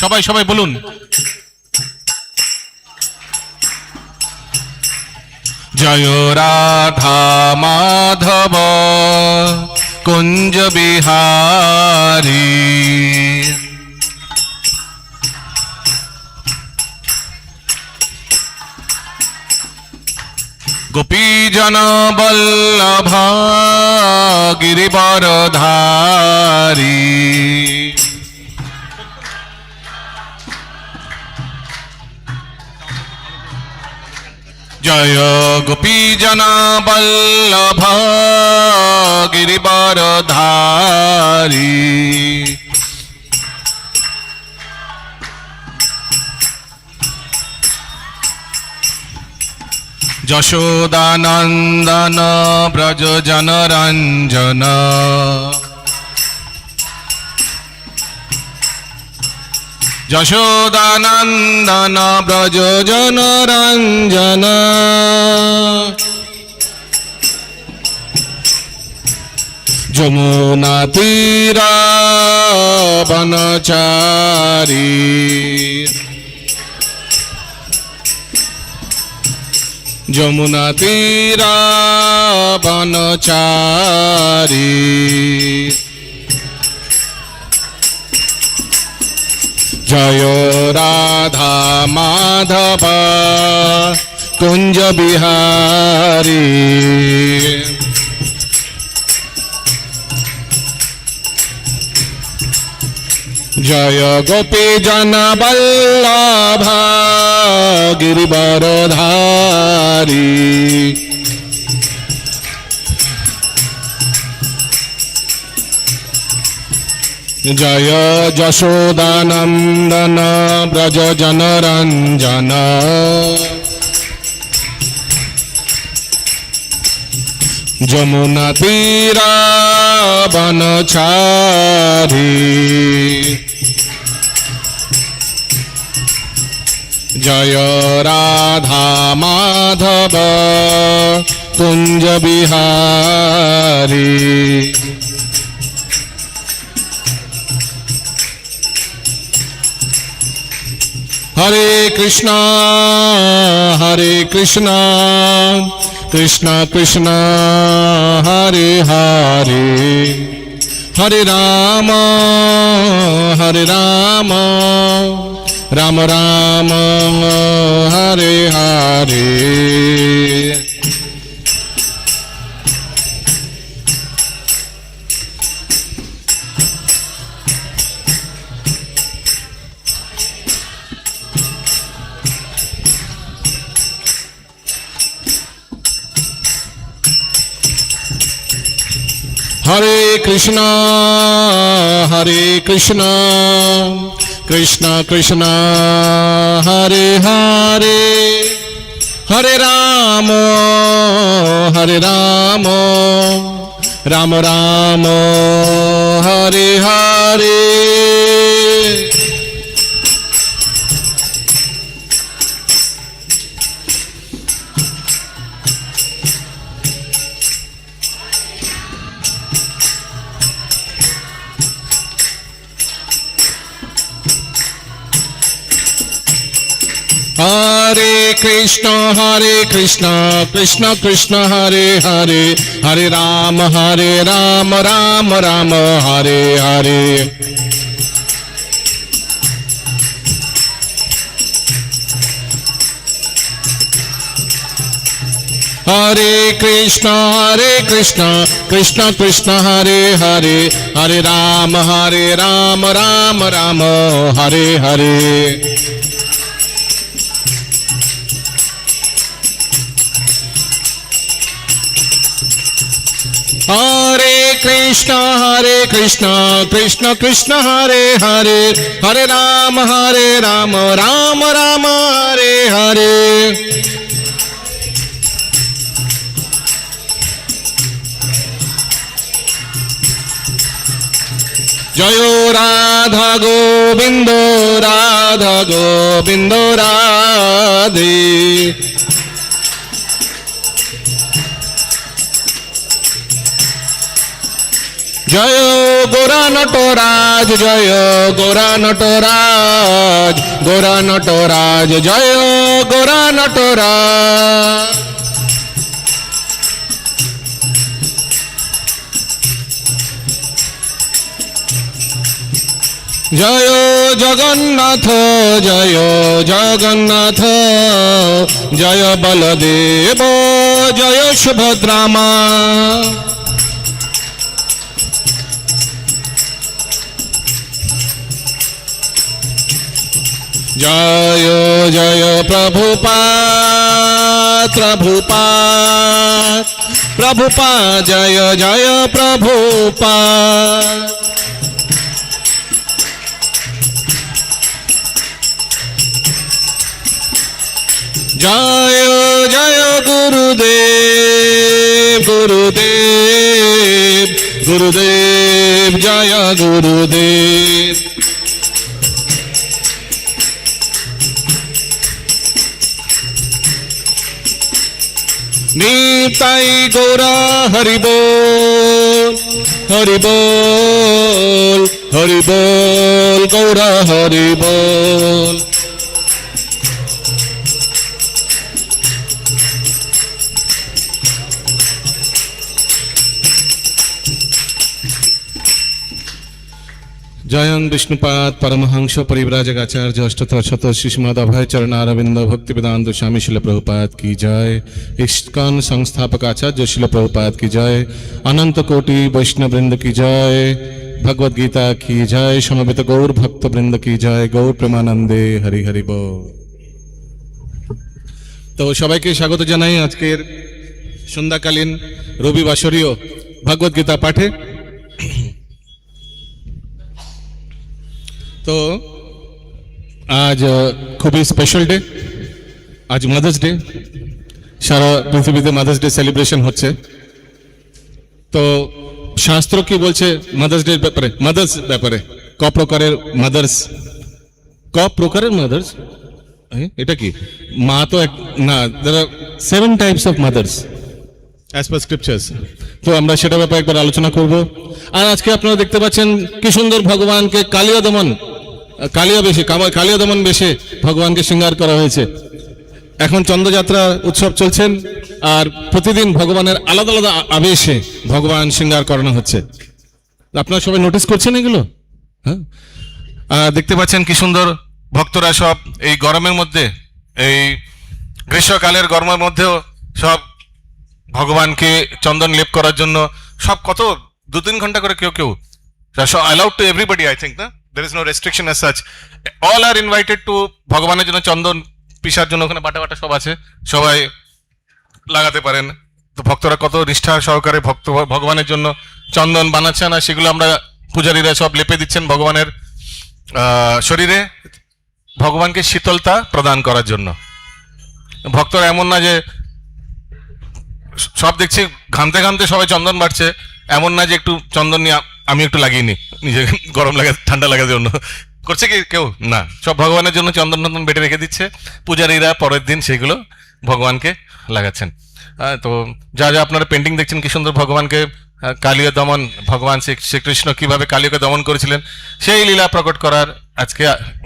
সবাই সবাই বলুন। জয় রাধা মাধব কুঞ্জ বিহারী, গোপীজন বল্লভ গিরিবরধারী। জয় গোপীজন বল্লভ গিরিবরধারী, যশোদানন্দন ব্রজ জনরঞ্জন, যশোদানন্দন ব্রজ জনরঞ্জন। যমুনা তীরা বনচারী, যমুনা তীরা বনচারী। জয় রাধা মাধব কুঞ্জ বিহারী, জয় গোপীজন বল্লভ গিরিবরধারী। জয় যশোদানন্দন ব্রজ জনরঞ্জন, যমুনা তীরা বনচারী। জয় রাধা মাধব কুঞ্জ বিহারী। হরে কৃষ্ণ হরে কৃষ্ণ, কৃষ্ণ কৃষ্ণ হরে হরে, হরে রাম রাম রাম হরে হরে। হরে কৃষ্ণ কৃষ্ণ কৃষ্ণ হরে হরে, হরে রাম রাম রাম হরে হরে। हरे कृष्ण कृष्ण कृष्ण हरे हरे, हरे राम राम राम हरे हरे। हरे कृष्ण कृष्ण कृष्ण हरे हरे, हरे राम राम राम हरे हरे। हरे कृष्ण कृष्ण कृष्ण हरे हरे, हरे राम राम राम हरे हरे। जय राधा गोविंद राधे। জয় গোরা নটরাজ, জয় গোরা নটরাজ, গোরা নটরাজ, জয় গোরা নটরাজ। জয় জগন্নাথ, জয় জগন্নাথ, জয় বলদেব, জয় সুভদ্রামা। জয় জয় প্রভুপাদ, প্রভুপাদ, প্রভুপাদ, জয় জয় প্রভুপাদ। জয় জয় গুরুদেব, গুরুদেব, গুরুদেব, জয় গুরুদেব। নিতাই গৌরা হরি বল, হরি বল, হরি বল, গৌরা হরি বল। জয়ং বিষ্ণুপাদ পরমহংস পরিব্রাজক আচার্য অষ্টোত্তর শত শ্রীমদ অভয় চরণ অরবিন্দ ভক্তি বেদান্ত স্বামী শিল প্রভুপাদ কি জয়। ইস্কন সংस्थापक आचार्य शिल प्रभुपाद की जय। अनंत कोटि वैष्णव वृंद की जय। भगवद गीता की जय। समवेत गौर भक्त वृंद की जय। गौर प्रेमानंदे हरि हरि बोल। তো সবাইকে স্বাগত জানাই আজকের সন্ধ্যাকালীন রবিবাসরীয় ভগবদ গীতা পাঠে। তো আজ খুবই স্পেশাল ডে, আজ মাদার্স ডে। সারা পৃথিবীতে মাদার্স ডে সেলিব্রেশন হচ্ছে। তো শাস্ত্র কি বলছে মাদার্স ডে ব্যাপারে, মাদার্স ব্যাপারে? ক প্রকারের মাদার্স, ক প্রকারের মাদার্স, এটা কি মা তো এক না, there are 7 types of mothers as per scriptures। তো আমরা সেটা ব্যাপারে একবার আলোচনা করব। আর আজকে আপনারা দেখতে পাচ্ছেন কি সুন্দর ভগবানকে কালিয়া দমন, কালিয়া দমন বেশে ভগবানকে শৃঙ্গার করা হয়েছে। এখন চন্দ্রযাত্রা উৎসব চলছেন আর প্রতিদিন ভগবানের আলাদা আলাদা আবেশে ভগবান শৃঙ্গার করানো হচ্ছে। আপনারা সবাই নোটিস করছেন এগুলো? হ্যাঁ, দেখতে পাচ্ছেন কি সুন্দর ভক্তরা সব এই গরমের মধ্যে, এই গ্রীষ্মকালের গরমের মধ্যেও সব ভগবানকে চন্দন লেপ করার জন্য সব কত 2-3 ঘন্টা করে কেউ কেউ allowed to everybody, I think, না? There is no restriction as such. All are invited to ভগবানের জন্য চন্দন পিসার জন্য ওখানে বাটা বাটা সব আছে, সবাই লাগাতে পারেন। তো ভক্তরা কত নিষ্ঠা সহকারে ভগবানের জন্য চন্দন বানাচ্ছেন আর সেগুলো আমরা পূজারীরা সব লেপে দিচ্ছেন ভগবানের শরীরে, ভগবানকে শীতলতা প্রদান করার জন্য। ভক্তরা এমন না যে সব দেখছি ঘামতে ঘামতে সবাই চন্দন বাড়ছে, এমন না যে একটু চন্দন নিয়ে আমি একটু লাগিয়ে নি, নিজে গরম লাগে ঠান্ডা লাগার জন্য করছে কি কেউ না, সব ভগবানের জন্য চন্দন টন্দন বেটে রেখে দিচ্ছে। পূজারীরা পরের দিন সেগুলো ভগবানকে লাগাচ্ছেন। তো যা যা আপনারা পেন্টিং দেখছেন কি সুন্দর ভগবানকে কালিয়া দমন, ভগবান শ্রীকৃষ্ণ কিভাবে কালিয়াকে দমন করেছিলেন সেই লীলা প্রকট করার আজকে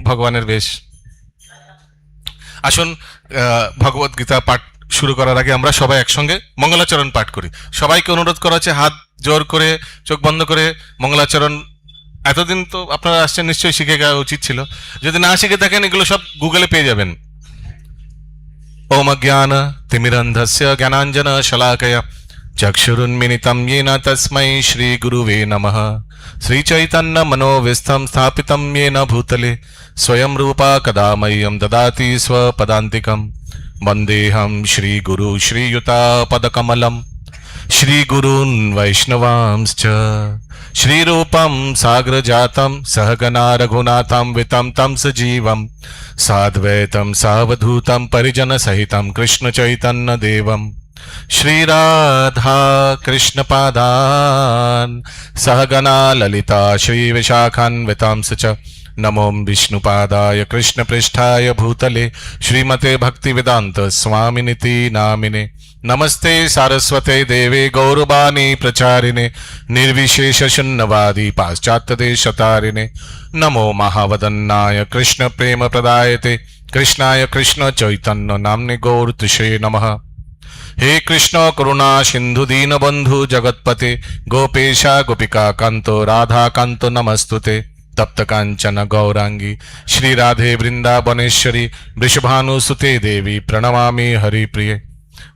ভগবানের বেশ। আসুন ভগবদ গীতা পাঠ শুরু করার আগে আমরা সবাই একসঙ্গে মঙ্গলাচরণ পাঠ করি। সবাইকে অনুরোধ করা হচ্ছে হাত জোর করে চোখ বন্ধ করে মঙ্গলাচরণ। এতদিন তো আপনারা আসছেন, নিশ্চয়ই শিখে যাওয়া উচিত ছিল। যদি না শিখে থাকেন এগুলো সব গুগলে পেয়ে যাবেন। ওম অজ্ঞান তিমিরন্ধস্য জ্ঞানাঞ্জন শলাকয়া চক্ষুরুন্মিলিতং येन তস্मै শ্রী গুরুবে নমঃ। শ্রী চৈতন্য মনোভিস্থম স্থাপিতং येन ভূতলে স্বয়ং রূপা কদা মह्यं দদাতি स्वपदान्तिकं। वन्देऽहं श्रीगुरु श्रीयुतापदकमलं श्रीगुरून् वैष्णवांश्च श्रीरूपं साग्रजातं सहगना रघुनाथं वितं तं सजीवं साद्वैतं सावधूतं परिजनसहितं कृष्णचैतन्यदेवं श्रीराधा कृष्णपादान् सहगना ललिता श्रीविशाखान्वितांश्च नमो विष्णुपादाय कृष्णपृष्ठाय भूतले श्रीमते भक्तिवेदांत स्वामिनिति नामिने नमस्ते सारस्वते देवे गौरवाणी प्रचारिणे निर्विशेष शून्यवादी पाश्चात्य देशतारिणे नमो महावदन्नाय कृष्ण प्रेम प्रदायते कृष्णाय कृष्ण चैतन्य नाम्ने गौरतुषे नमः। हे कृष्ण करुणा सिंधु दीनबंधु जगत्पते गोपेशा गोपिका कांतो राधा कांतो नमस्तुते तप्त कांचन गौरांगी श्री राधे वृंदावनेश्वरी वृषभानुसुते देवी प्रणमामि हरिप्रिये।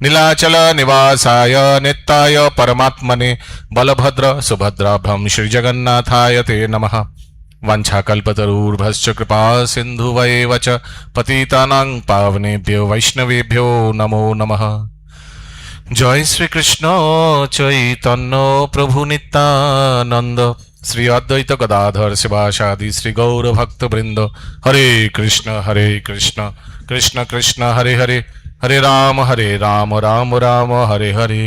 नीलाचल निवासाय नित्याय परमात्मने बलभद्र सुभद्राभ्यां श्री जगन्नाथाय ते नमः। वाञ्छाकल्पतरुर्भश्च कृपा सिन्धुवैव च पतितानां पावनेभ्यो वैष्णवेभ्यो नमो नमः। जय श्री कृष्ण चैतन्य प्रभु नित्यानंद श्री अद्वैत गदाधर शिवासादि श्री गौर भक्त वृंद हरे कृष्ण कृष्ण कृष्ण हरे हरे हरे राम राम राम हरे हरे।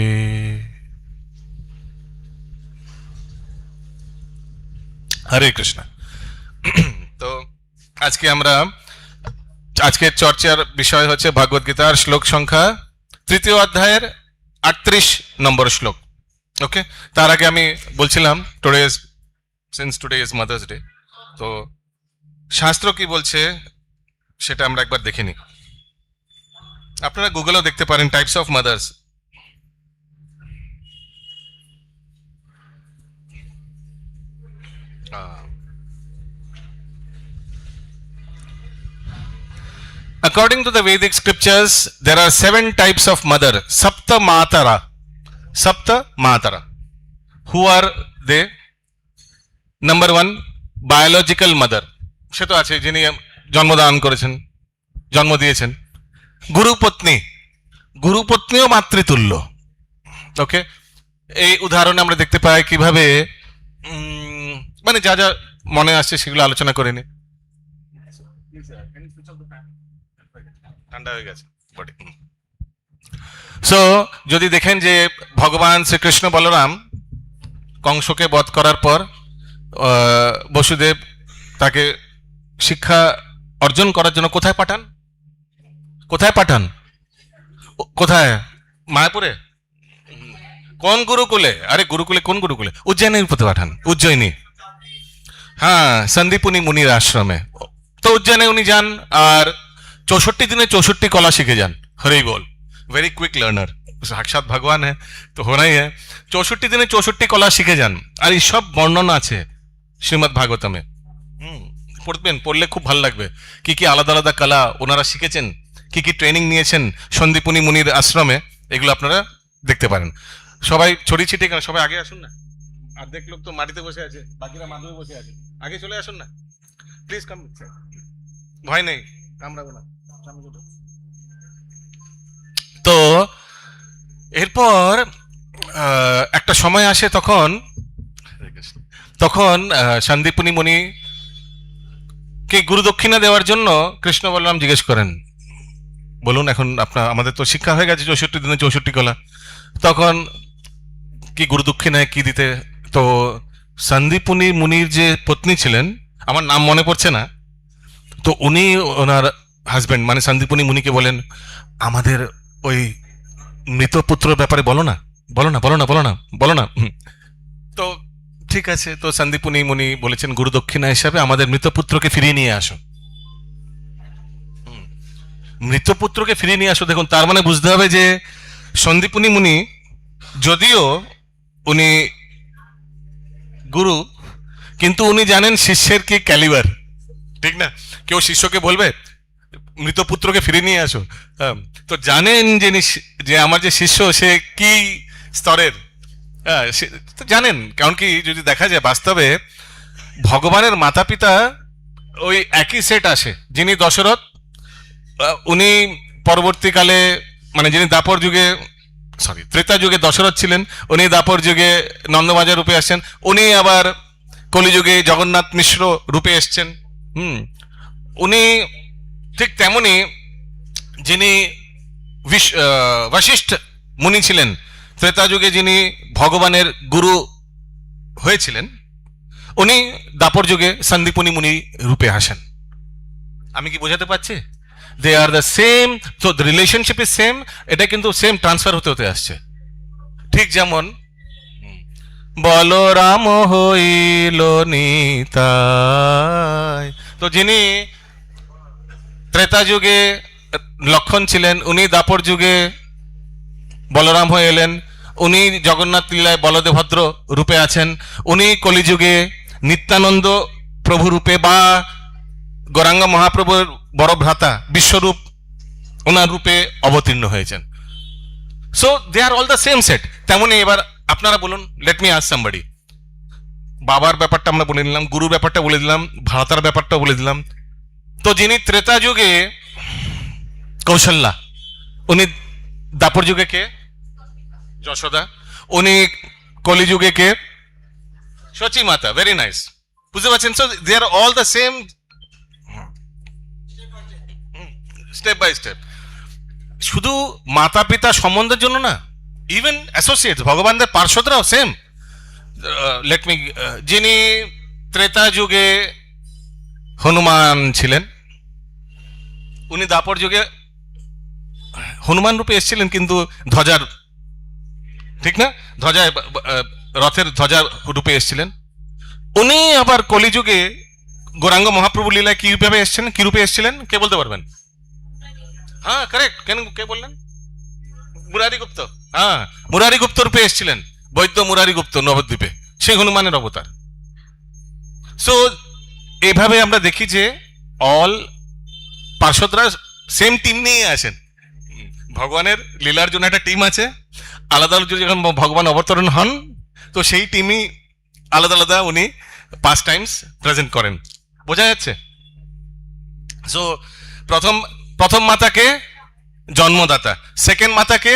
हरे कृष्ण। तो आज के আমরা আজকের চর্চার বিষয় হচ্ছে ভাগবত গীতার শ্লোক সংখ্যা তৃতীয় অধ্যায়ের 38 নম্বর শ্লোক। ওকে, তার আগে আমি বলছিলাম since today is mother's day, তো শাস্ত্র কি বলছে সেটা আমরা একবার দেখে নিই। আপনারা গুগলেও দেখতে পারেন types of mother's. According to the Vedic scriptures, there are 7 types of mother. Sapta Matara. Who are they? Number 1, biological mother. সে তো আছে, যিনি জন্মদান করেছেন, জন্ম দিয়েছেন। গুরুপত্নীও মাতৃতুল্য। ওকে, এই উদাহরণে আমরা দেখতে পাই কিভাবে মানে যা যা মনে আসছে সেগুলো আলোচনা করে নি। ঠান্ডা হয়ে গেছে বডি। সো যদি দেখেন যে ভগবান শ্রীকৃষ্ণ বলরাম কংসকে বধ করার পর বসুদেব তাকে শিক্ষা অর্জন করার জন্য কোথায় পাঠান? কোথায়? মায়াপুরে? কোন গুরুকুলে? আরে গুরুকুলে, কোন গুরুকুলে? উজ্জয়িনীর পথে পাঠান। উজ্জয়িনী, হ্যাঁ, সন্দীপুনি মুনির আশ্রমে। তো উজ্জয়নে উনি যান আর 64 দিনে 64 कला सीखे जान। हरी बोल, वेरी क्विक लर्नर, साक्षात भगवान है तो होना ही है। 64 दिने 64 कला सीखे जान। আর এই সব বর্ণনা আছে শ্রীমদ্ ভাগবতমে। পড়বেন, পড়লে খুব ভালো লাগবে কি কি আলাদা আলাদা কলা ওনারা শিখেছেন, কি কি ট্রেনিং নিয়েছেন সন্দীপুনি মুনির আশ্রমে, এগুলো আপনারা দেখতে পারেন। সবাই ছড়িয়ে ছিটিয়ে কেন, সবাই আগে আসুন না। অর্ধেক লোক তো মাটিতে বসে আছে, বাকিরা মাধবে বসে আছে। আগে চলে আসুন না, প্লিজ কাম। ভয় নেই, কামড়াবো না। তো এরপর একটা সময় আসে, তখন সন্দীপনী মুনি কে গুরু দক্ষিণা দেওয়ার জন্য কৃষ্ণ বলরাম জিজ্ঞেস করেন, বলুন এখন আমাদের তো শিক্ষা হয়ে গেছে 64 দিনে 64 কলা, তখন কি গুরু দক্ষিণায় কি দিতে? তো সন্দীপনী মুনির যে পত্নী ছিলেন, আমার নাম মনে পড়ছে না, তো উনি ওনার হাজবেন্ড মানে সন্দীপনী মুনিকে বলেন, আমাদের ওই মৃত পুত্রের ব্যাপারে বলো না। তো ঠিক আছে, তো সন্দীপনী মুনি বলেছেন গুরু দক্ষিণা হিসাবে আমাদের মৃত পুত্রকে ফিরিয়ে নিয়ে আসো। মৃত পুত্রকে ফিরিয়ে নিয়ে আসো, দেখুন তার মানে বুঝতে হবে যে সন্দীপনী মুনি যদিও উনি গুরু, কিন্তু উনি জানেন শিষ্যের কি ক্যালিবার, ঠিক না? কেউ শিষ্যকে বলবে মৃত পুত্রকে ফিরে নিয়ে আসো, তো জানেন যে আমার যে শিষ্য সে কি স্তরের, তো জানেন। কারণ কি, যদি দেখা যায় বাস্তবে ভগবানের মাতা পিতা ওই একই সেট আসে। যিনি দশরথ, উনি পরবর্তীকালে মানে যিনি দাপর যুগে ত্রেতা যুগে দশরথ ছিলেন, উনি দাপর যুগে নন্দবাজা রূপে আসছেন, উনি আবার কলিযুগে জগন্নাথ মিশ্র রূপে এসছেন। উনি ঠিক তেমনি যিনি বশিষ্ঠ মুনি ছিলেন, ত্রেতা যুগে যিনি ভগবানের গুরু হয়েছিলেন, উনি দাপর যুগে সন্দীপনী মুনি রূপে আসেন। আমি কি বোঝাতে পারছি? দে আর দ্য সেম, তো রিলেশনশিপ ইজ সেম, এটা কিন্তু সেম ট্রান্সফার হতে হতে আসছে। ঠিক যেমন বলরাম হইল নিতাই, তো যিনি ত্রেতা যুগে লক্ষণ ছিলেন, উনি দাপর যুগে বলরাম হয়ে এলেন। উনি জগন্নাথ লীলায় বলদেভদ্র রূপে আছেন। উনি কলিযুগে নিত্যানন্দ প্রভু রূপে বা গৌরাঙ্গ মহাপ্রভুর বড় ভ্রাতা বিশ্বরূপ ওনার রূপে অবতীর্ণ হয়েছেন। So they are all the same set. তেমনি এবার আপনারা বলুন, লেট মি আস্ক সামবডি, বাবার ব্যাপারটা আমরা বলে দিলাম, গুরুর ব্যাপারটা বলে দিলাম, ভ্রাতার ব্যাপারটা বলে দিলাম। তো যিনি ত্রেতা যুগে কৌশল্যা, উনি দাপর যুগে কে? যশোদা। উনি কলিযুগে কে? সচী মাতা। ভেরি নাইস, বুঝতে পারছেন? So they are all the same, step by step. শুধু মাতা পিতা সম্বন্ধের জন্য না, ইভেন অ্যাসোসিয়েটস, ভগবানদের পার্শ্বদরাও সেম। লেট মি, যিনি ত্রেতা যুগে হনুমান ছিলেন, উনি দাপর যুগে হনুমান রূপে এসেছিলেন, কিন্তু ধ্বজার, ঠিক না, ধ্বজায় রথের ধ্বজার রূপে এসেছিলেন। উনি আবার কলিযুগে গৌরাঙ্গ মহাপ্রভু লীলায় কি রূপে এসেছিলেন, কি রূপে এসেছিলেন, কে বলতে পারবেন? হ্যাঁ কারেক্ট, কেন কে বললেন? মুরারি গুপ্ত। হ্যাঁ, মুরারি গুপ্ত রূপে এসেছিলেন, বৈদ্য মুরারি গুপ্ত নবদ্বীপে, সেই হনুমানের অবতার। সো এইভাবে আমরা দেখি যে অল পার্শ্বদরা সেম টিম নিয়ে আসেন। ভগবানের লীলার জন্য একটা টিম আছে, আলাদা আলাদা যখন ভগবান অবতরণ হন, তো সেই টিমই আলাদা আলাদা উনি পাঁচ টাইমস প্রেজেন্ট করেন। বোঝা যাচ্ছে? সো প্রথম মাতাকে জন্মদাতা, সেকেন্ড মাতাকে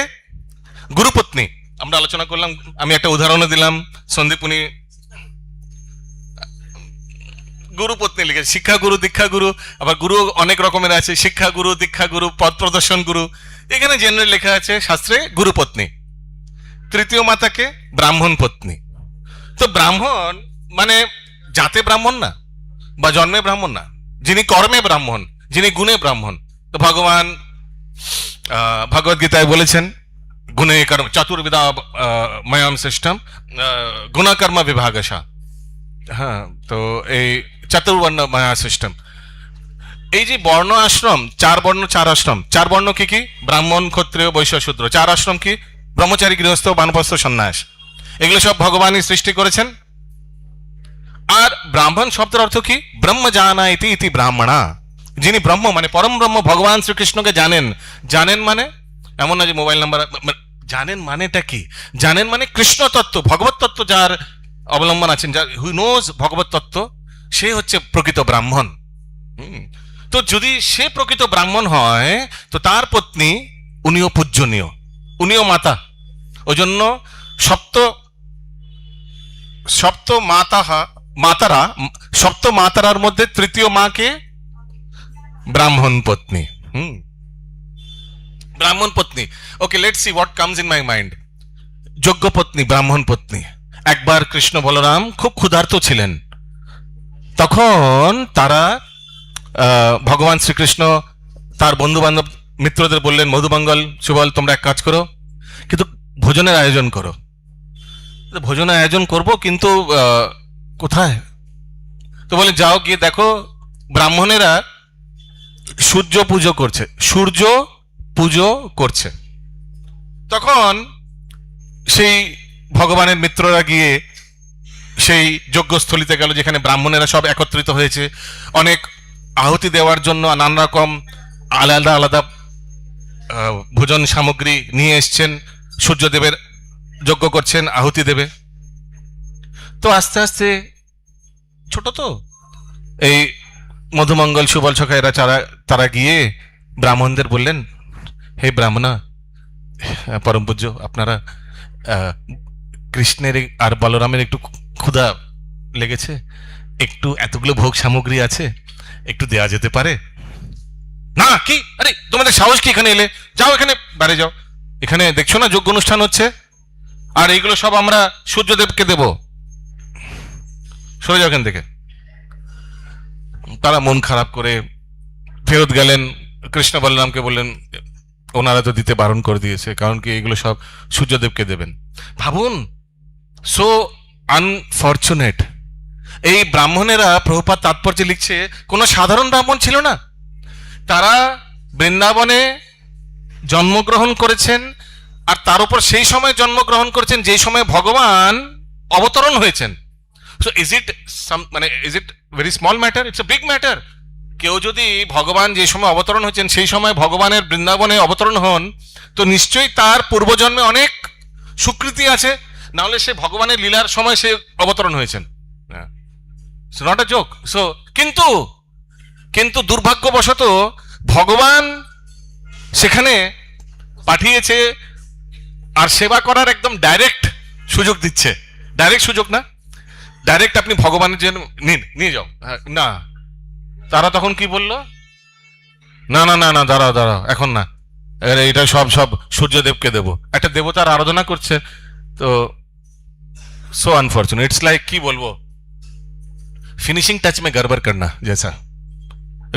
গুরুপত্নী আমরা আলোচনা করলাম। আমি একটা উদাহরণ দিলাম, সন্দীপুনি গুরুপত্নী লিখে, শিক্ষা গুরু, দীক্ষা গুরু, আবার গুরু অনেক রকমের আছে, শিক্ষা গুরু, দীক্ষা গুরু, পদ প্রদর্শন গুরু। এখানে জেনারেল লেখা আছে শাস্ত্রে গুরুপত্নী। তৃতীয় মাতাকে ব্রাহ্মণ পত্নী। তো ব্রাহ্মণ মানে জাতে ব্রাহ্মণ না, বা জন্মে ব্রাহ্মণ না, যিনি কর্মে ব্রাহ্মণ, যিনি গুণে ব্রাহ্মণ। তো ভগবান ভগবদ গীতায় বলেছেন, গুণে কর্ম চতুর্বিধা ময়াম সিস্টেম গুণকর্ম বিভাগশা। হ্যাঁ, তো এই চতুর্বর্ণ মায়া সিস্টেম, এই যে বর্ণ আশ্রম, চার বর্ণ চার আশ্রম, চার বর্ণ কি কি? ব্রাহ্মণ, ক্ষত্রিয়, বৈশ্য, শূদ্র। চার আশ্রম কি? ব্রহ্মচারী, গৃহস্থ, বানপ্রস্থ, সন্ন্যাস। এগুলো সব ভগবানই সৃষ্টি করেছেন। আর ব্রাহ্মণ শব্দের অর্থ কি? ব্রহ্ম জানাইতি ইতি ব্রাহ্মণা, যিনি ব্রহ্ম মানে পরম ব্রহ্ম ভগবান শ্রীকৃষ্ণকে জানেন। জানেন মানে এমন না যে মোবাইল নাম্বার, জানেন মানেটা কি? জানেন মানে কৃষ্ণ তত্ত্ব, ভগবত তত্ত্ব যার অবলম্বন আছেন, যার হু নোজ ভগবত তত্ত্ব, সে হচ্ছে প্রকৃত ব্রাহ্মণ। তো যদি সে প্রকৃত ব্রাহ্মণ হয়, তো তার পত্নী উনিও পূজ্যনীয়, উনিও মাতা। ওই জন্য সপ্ত মাতারার মধ্যে তৃতীয় মাকে ব্রাহ্মণ পত্নী। ব্রাহ্মণ পত্নী। Okay, let's see what comes in my mind. যোগ্য পত্নী, ব্রাহ্মণ পত্নী। একবার কৃষ্ণ বলরাম খুব ক্ষুধার্ত ছিলেন, তখন তারা ভগবান শ্রীকৃষ্ণ তার বন্ধু বান্ধব মিত্রদের বললেন, মধুমঙ্গল, সুবল, তোমরা এক কাজ করো, কিন্তু ভোজনের আয়োজন করো। ভোজনের আয়োজন করব, কিন্তু কোথায়? তো বলে, যাও গিয়ে দেখো ব্রাহ্মণেরা সূর্য পুজো করছে। তখন সেই ভগবানের মিত্ররা গিয়ে সেই যজ্ঞস্থলিতে গেল, যেখানে ব্রাহ্মণেরা সব একত্রিত হয়েছে, অনেক আহুতি দেওয়ার জন্য নানা রকম আলাদা আলাদা ভোজন সামগ্রী নিয়ে এসছেন, সূর্যদেবের যজ্ঞ করছেন, আহুতি দেবে। তো আস্তে আস্তে ছোট তো এই মধুমঙ্গল, সুবল, সখা এরা তারা গিয়ে ব্রাহ্মণদের বললেন, হে ব্রাহ্মণা, পরম পূজ্য, আপনারা কৃষ্ণের আর বলরামের একটু ক্ষুধা লেগেছে, একটু এতগুলো ভোগ সামগ্রী আছে, একটু দেয়া যেতে পারে না? কি, আরে তোমাদের সাহস কি এখানে এলে? যাও, এখানে বাইরে যাও, এখানে দেখছো না যজ্ঞ অনুষ্ঠান হচ্ছে, আর এইগুলো সব আমরা সূর্যদেবকে দেব, সরে যাও এখান থেকে। তারা মন খারাপ করে ফেরত গেলেন, কৃষ্ণ বলরামকে বললেন ওনারা তো দিতে বারণ করে দিয়েছে, কারণ কি এগুলো সব সূর্যদেবকে দেবেন। ভাবুন, সো আনফরচুনেট। এই ব্রাহ্মণেরা, প্রভুপাদ তাৎপর্যে লিখছে, কোনো সাধারণ ব্রাহ্মণ ছিল না। তারা বৃন্দাবনে জন্মগ্রহণ করেছেন, আর তার উপর সেই সময় জন্মগ্রহণ করেছেন যে সময় ভগবান অবতরণ হয়েছেন। So is it is it very small matter? It's a big matter. কেউ যদি ভগবান যে সময় অবতরণ হয়েছেন সেই সময় ভগবানের বৃন্দাবনে অবতরণ হন, তো নিশ্চয়ই তার পূর্বজন্মে অনেক স্বীকৃতি আছে, না হলে সে ভগবানের লীলার সময় সে অবতরণ হয়েছেন। It's not a joke. So কিন্তু দুর্ভাগ্যবশত ভগবান সেখানে পাঠিয়েছে, আর সেবা করার একদম ডাইরেক্ট সুযোগ দিচ্ছে। ডাইরেক্ট সুযোগ না, ডাইরেক্ট আপনি ভগবানের জন্য নিয়ে যাও। না, তারা তখন কি বলল, না না না না, দাঁড়াও এখন না, এটা সব সূর্যদেবকে দেব। একটা দেবতার আরাধনা করছে। তো সো আনফর্চুনেট, ইটস লাইক, কি বলবো, ফিনিশিং টাচ মে গড়বড় করনা জেসা।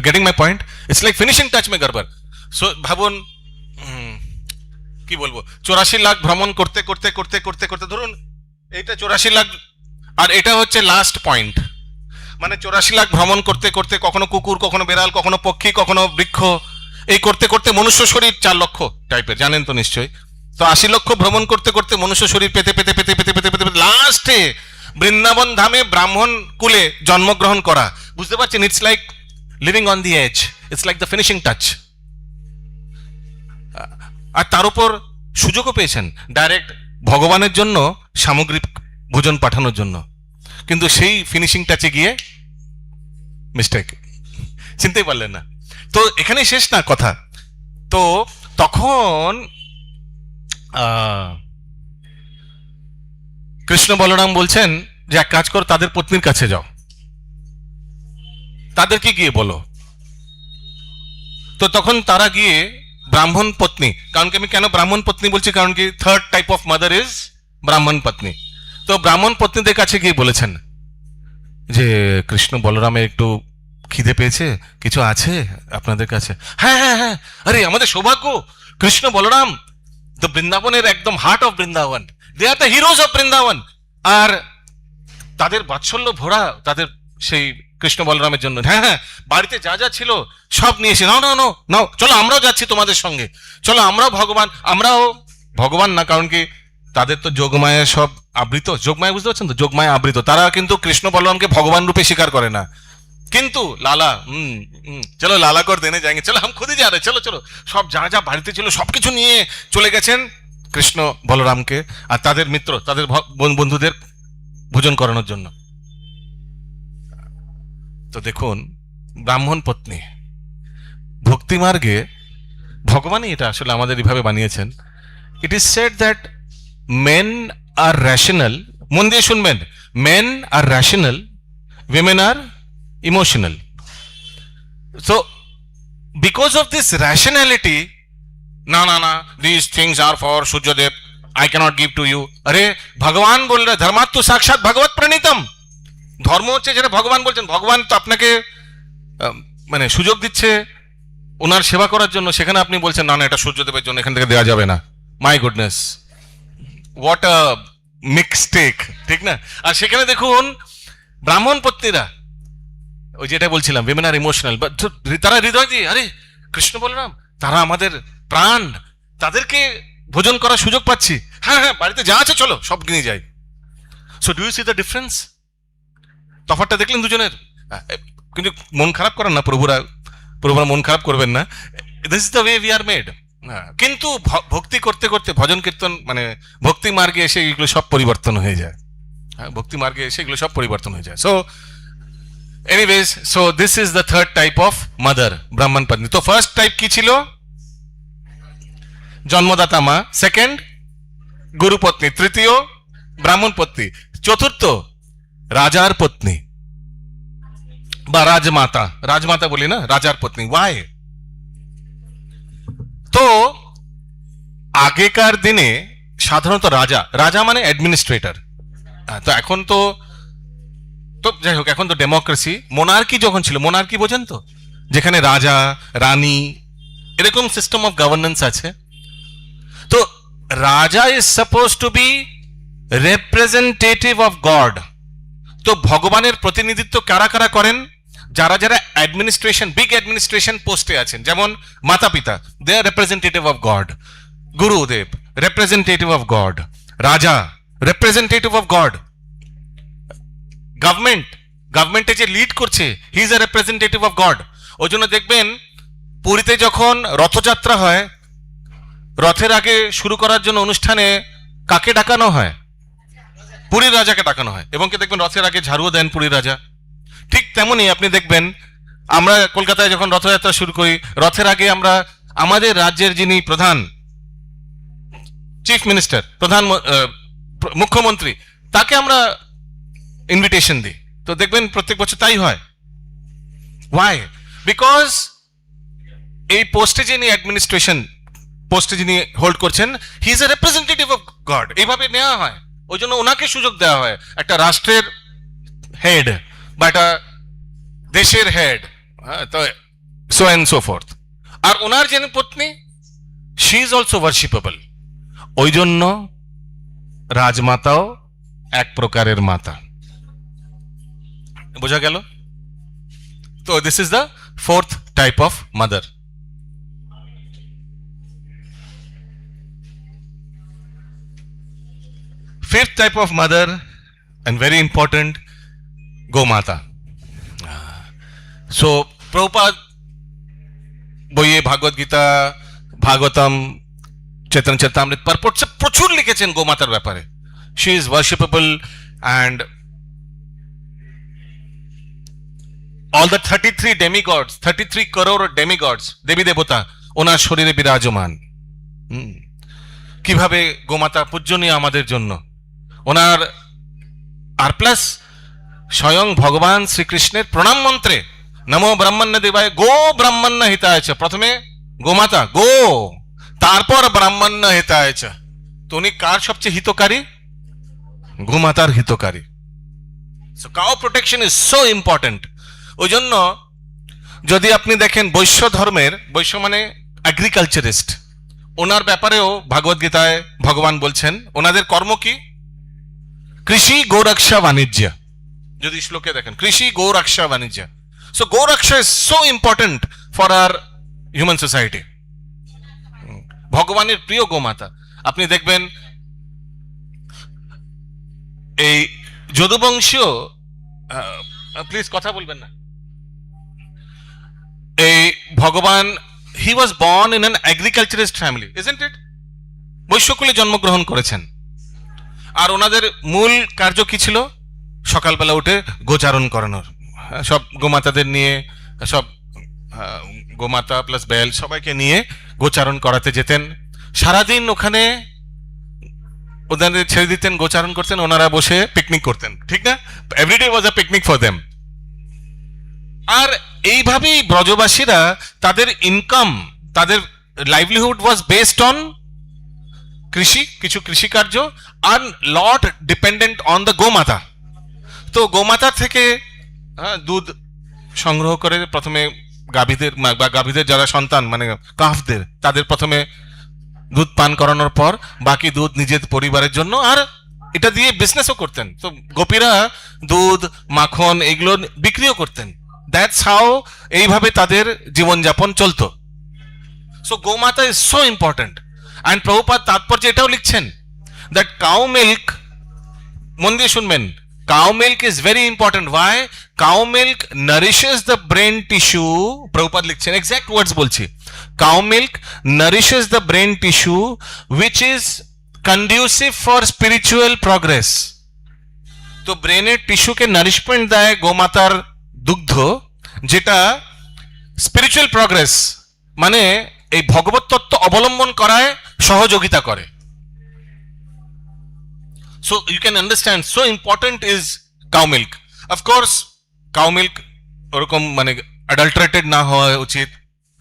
Getting my point? It's like finishing touch মে গড়বড়। সো ভাবুন, কি বলবো, 84 লাখ ভ্রমণ করতে করতে করতে করতে করতে, ধরুন এইটা 84 লাখ, আর এটা হচ্ছে লাস্ট পয়েন্ট। মানে 84 লাখ ভ্রমণ করতে করতে, কখনো কুকুর, কখনো বেড়াল, কখনো পক্ষী, কখনো বৃক্ষ, এই করতে করতে মনুষ্য শরীর 4 লক্ষ টাইপের, জানেন তো নিশ্চয়ই। তো 80 লক্ষ ভ্রমণ করতে করতে মনুষ্য শরীর পেতে পেতে পেতে পেতে পেতে পেতে লাস্টে বৃন্দাবন ধামে ব্রাহ্মণ কুলে জন্মগ্রহণ করা। বুঝতে পারছেন? It's like living on the edge, it's like the finishing touch. আর তার উপর সুযোগও পেয়েছেন ডাইরেক্ট ভগবানের জন্য সামগ্রিক ভোজন পাঠানোর জন্য, কিন্তু সেই ফিনিশিং টাচে গিয়ে মিস্টেক, চিনতেই পারলেন না। তো এখানে শেষ না কথা। তো তখন কৃষ্ণ বলরাম বলছেন যে এক কাজ করো, তাদের পত্নীর কাছে যাও, তাদেরকে গিয়ে বলো। তো তখন তারা গিয়ে ব্রাহ্মণ পত্নী, কারণ কি আমি কেন ব্রাহ্মণ পত্নী বলছি, কারণ কি third type of mother is ব্রাহ্মণ পত্নী। তো ব্রাহ্মণ পত্নীদের কাছে গিয়ে বলেছেন যে কৃষ্ণ বলরামের একটু খিদে পেয়েছে, কিছু আছে আপনাদের কাছে? হ্যাঁ হ্যাঁ হ্যাঁ, আরে আমাদের সৌভাগ্য, কৃষ্ণ বলরাম দ্য বৃন্দাবনের একদম heart of Vrindavan, they are the heroes of Vrindavan. আর তাদের বাৎসল্য ভরা তাদের সেই কৃষ্ণ বলরামের জন্য। হ্যাঁ হ্যাঁ, বাড়িতে যা যা ছিল সব নিয়ে এসে, নাও নাও নাও নাও, চলো আমরাও যাচ্ছি তোমাদের সঙ্গে, চলো আমরাও ভগবান না, কারণ কি তাদের তো যোগমায়া সব আবৃত, যোগমায়া, বুঝতে পারছেন তো, যোগমায়া আবৃত। তারা কিন্তু কৃষ্ণ বলরামকে ভগবান রূপে স্বীকার করে না, কিন্তু লালা চলো লালা কর দেনে যায়গে, চলো হাম খুদই যা রে, চলো চলো, সব যা যা বাড়িতে ছিল সবকিছু নিয়ে চলে গেছেন কৃষ্ণ বলরামকে আর তাদের মিত্র, তাদের বন্ধুদের ভোজন করানোর জন্য। তো দেখুন, ব্রাহ্মণ পত্নী ভক্তি মার্গে ভগবানই এটা আসলে আমাদের এইভাবে বানিয়েছেন। It is said that men are rational, মন দিয়ে শুনবেন, men are rational, women are emotional. So because of this rationality, না না না, these things are for Suryadev, I cannot give to you। আরে ভগবান বল রহে, ধর্মাত্ম সাক্ষাৎ ভগবত প্রণীতম। ধর্ম হচ্ছে যেটা ভগবান বলছেন, ভগবান তো আপনাকে মানে সুযোগ দিচ্ছে ওনার সেবা করার জন্য, সেখানে আপনি বলছেন না না এটা সূর্যদেবের জন্য, এখান থেকে দেওয়া যাবে না। My goodness, what a mistake, ঠিক না? আর সেখানে দেখুন ব্রাহ্মণ পত্নীরা, ওই যেটা বলছিলাম, উইমেন আর ইমোশনাল, তারা হৃদয় দিয়ে, আরে কৃষ্ণ বলরাম তারা আমাদের প্রাণ, তাদেরকে ভোজন করার সুযোগ পাচ্ছি, হ্যাঁ হ্যাঁ বাড়িতে যা আছে চলো সব নিয়ে যাই। So do you see the difference? তফাৎটা দেখলেন দুজনের? কিন্তু মন খারাপ করেন না প্রভুরা মন খারাপ করবেন না, this is the way we are made. কিন্তু ভক্তি করতে করতে, ভজন কীর্তন মানে ভক্তি মার্গে এসে এগুলো সব পরিবর্তন হয়ে যায়। ভক্তি মার্গে এসে এগুলো সব পরিবর্তন হয়ে যায়। So anyways, so this is the third type of mother, ব্রাহ্মণ পত্নী। তো ফার্স্ট টাইপ কি ছিল? জন্মদাতা মা। সেকেন্ড গুরু পত্নী। তৃতীয় ব্রাহ্মণ পত্নী। চতুর্থ রাজার পত্নী বা রাজমাতা, রাজমাতা বলি না, রাজার পত্নী। ওয়াই? তো আগেকার দিনে সাধারণত রাজা মানে অ্যাডমিনিস্ট্রেটর। তো এখন তো যাই হোক, এখন তো ডেমোক্রেসি। মোনার্কি যখন ছিল, মোনার্কি বোঝেন তো, যেখানে রাজা রানী এরকম সিস্টেম অফ গভর্নেন্স আছে। তো raja is suppose to be representative of God. তো ভগবানের প্রতিনিধিত্ব কারা কারা করেন? যারা যারা অ্যাডমিনিস্ট্রেশন, বিগ অ্যাডমিনিস্ট্রেশন পোস্টে আছেন, যেমন মাতা পিতা, দে আর রিপ্রেজেন্টেটিভ অফ গড। গুরুদেব রিপ্রেজেন্টেটিভ অফ গড, রাজা রিপ্রেজেন্টেটিভ অফ গড, গভর্নমেন্টে যে লিড করছে he is a representative of god. ওই জন্য দেখবেন পুরীতে যখন রথযাত্রা হয়, রথের আগে শুরু করার জন্য অনুষ্ঠানে কাকে ডাকানো হয়? পুরীর রাজাকে ডাকানো হয়, এবং কে দেখবেন রথের আগে ঝাড়ুও দেন পুরীর রাজা। ঠিক তেমনি আপনি দেখবেন আমরা কলকাতায় যখন রথযাত্রা শুরু করি, রথের আগে আমরা আমাদের রাজ্যের যিনি প্রধান চিফ মিনিস্টার, মুখ্যমন্ত্রী, তাকে আমরা ইনভিটেশন দিই। তো দেখবেন প্রত্যেক বছর তাই হয়। ওয়াই? বিকজ এই পোস্টে যিনি অ্যাডমিনিস্ট্রেশন পোস্টে যিনি হোল্ড করছেন, he is a representative of god, এইভাবে নেওয়া হয়। ওই জন্য ওনাকে সুযোগ দেওয়া হয়, একটা রাষ্ট্রের হেড বা একটা দেশের হেড, তো সো অ্যান্ড সো ফোর্থ। আর ওনার যিনি পত্নী, শি ইজ অলসো ওয়ার্শিপেবল। ওই জন্য রাজমাতাও এক প্রকারের মাতা। বোঝা গেল? তো this is the fourth type of mother. Fifth type of mother, and very important, Gomata. So, Prabhupada বইয়ে ভাগবত গীতা, ভাগবতম, চেতন চরিতামৃত পারপট সে প্রচুর লিখেছেন গোমাতার ব্যাপারে। She is worshipable, and all the 33 demigods, 33 crore demigods, দেবী দেবতা ওনার শরীরে বিরাজমান। কিভাবে গোমাতা পূজনীয় আমাদের জন্য, ওনার। আর প্লাস স্বয়ং ভগবান শ্রীকৃষ্ণের প্রণাম মন্ত্রে নমো ব্রাহ্মণ্য দেবায় গো ব্রাহ্মণ্য হিতায় চ, প্রথমে গোমাতা গো, তারপর ব্রাহ্মণ্য হিতায় চ। তো উনি কার সবচেয়ে হিতকারী? গোমাতার হিতকারী। So cow protection is so important. ওই জন্য যদি আপনি দেখেন বৈশ্য ধর্মের, বৈশ্য মানে এগ্রিকালচারিস্ট, ওনার ব্যাপারেও ভগবদ গীতায় ভগবান বলছেন ওনাদের কর্ম কি? কৃষি, গোরক্ষা, বাণিজ্য। যদি শ্লোকে দেখেন কৃষি, গোরক্ষা, বাণিজ্য। সো গোরক্ষা is so important for our human society. ভগবানের প্রিয় গোমাতা। আপনি দেখবেন এই যদুবংশীয়, প্লিজ কথা বলবেন না, এই ভগবান, he was born in an agriculturist family, isn't it? বৈশ্যকুলে জন্মগ্রহণ করেছেন। আর ওনাদের মূল কার্য কি ছিল? সকালবেলা উঠে গোচারণ করানোর, সব গোমাতাদের নিয়ে, সব গোমাতা প্লাস বেল সবাইকে নিয়ে গোচারণ করাতে যেতেন। সারাদিন ওখানে ওদের ছেড়ে দিতেন, গোচারণ করতেন, ওনারা বসে পিকনিক করতেন, ঠিক না? Everyday was a picnic for them. আর এইভাবেই ব্রজবাসীরা তাদের ইনকাম, তাদের লাইভলিহুড ওয়াজ বেসড অন কৃষি, কিছু কৃষিকার্য, আর লট ডিপেন্ডেন্ট অন দ্য গোমাতা। তো গোমাতা থেকে দুধ সংগ্রহ করে প্রথমে গাভীদের বা গাভীদের যারা সন্তান মানে কাফদের, তাদের প্রথমে দুধ পান করানোর পর বাকি দুধ নিজের পরিবারের জন্য, আর এটা দিয়ে বিজনেসও করতেন। তো গোপীরা দুধ, মাখন এগুলো বিক্রিও করতেন। দ্যাটস হাউ, এইভাবে তাদের জীবনযাপন চলতো। সো গোমাতা is so important. And Prabhupada তাৎপর্য এটাও লিখছেন দ্যাট কাউ মিল্ক, মন দিয়ে শুনবেন, cow milk is very important. Why? Cow milk nourishes the brain tissue. Prabhupada লিখছেন, এক্সাক্ট ওয়ার্ডস বলছি, cow milk nourishes the brain tissue which is conducive for spiritual progress. তো ব্রেনের টিস্যুকে নারিশমেন্ট দেয় গোমাতার দুগ্ধ, যেটা স্পিরিচুয়াল প্রগ্রেস মানে এই ভগবত তত্ত্ব অবলম্বন করায় সহযোগিতা করে। So you can understand, so important is cow milk. Of course, cow milk ওরকম মানে adulterated না হওয়া উচিত,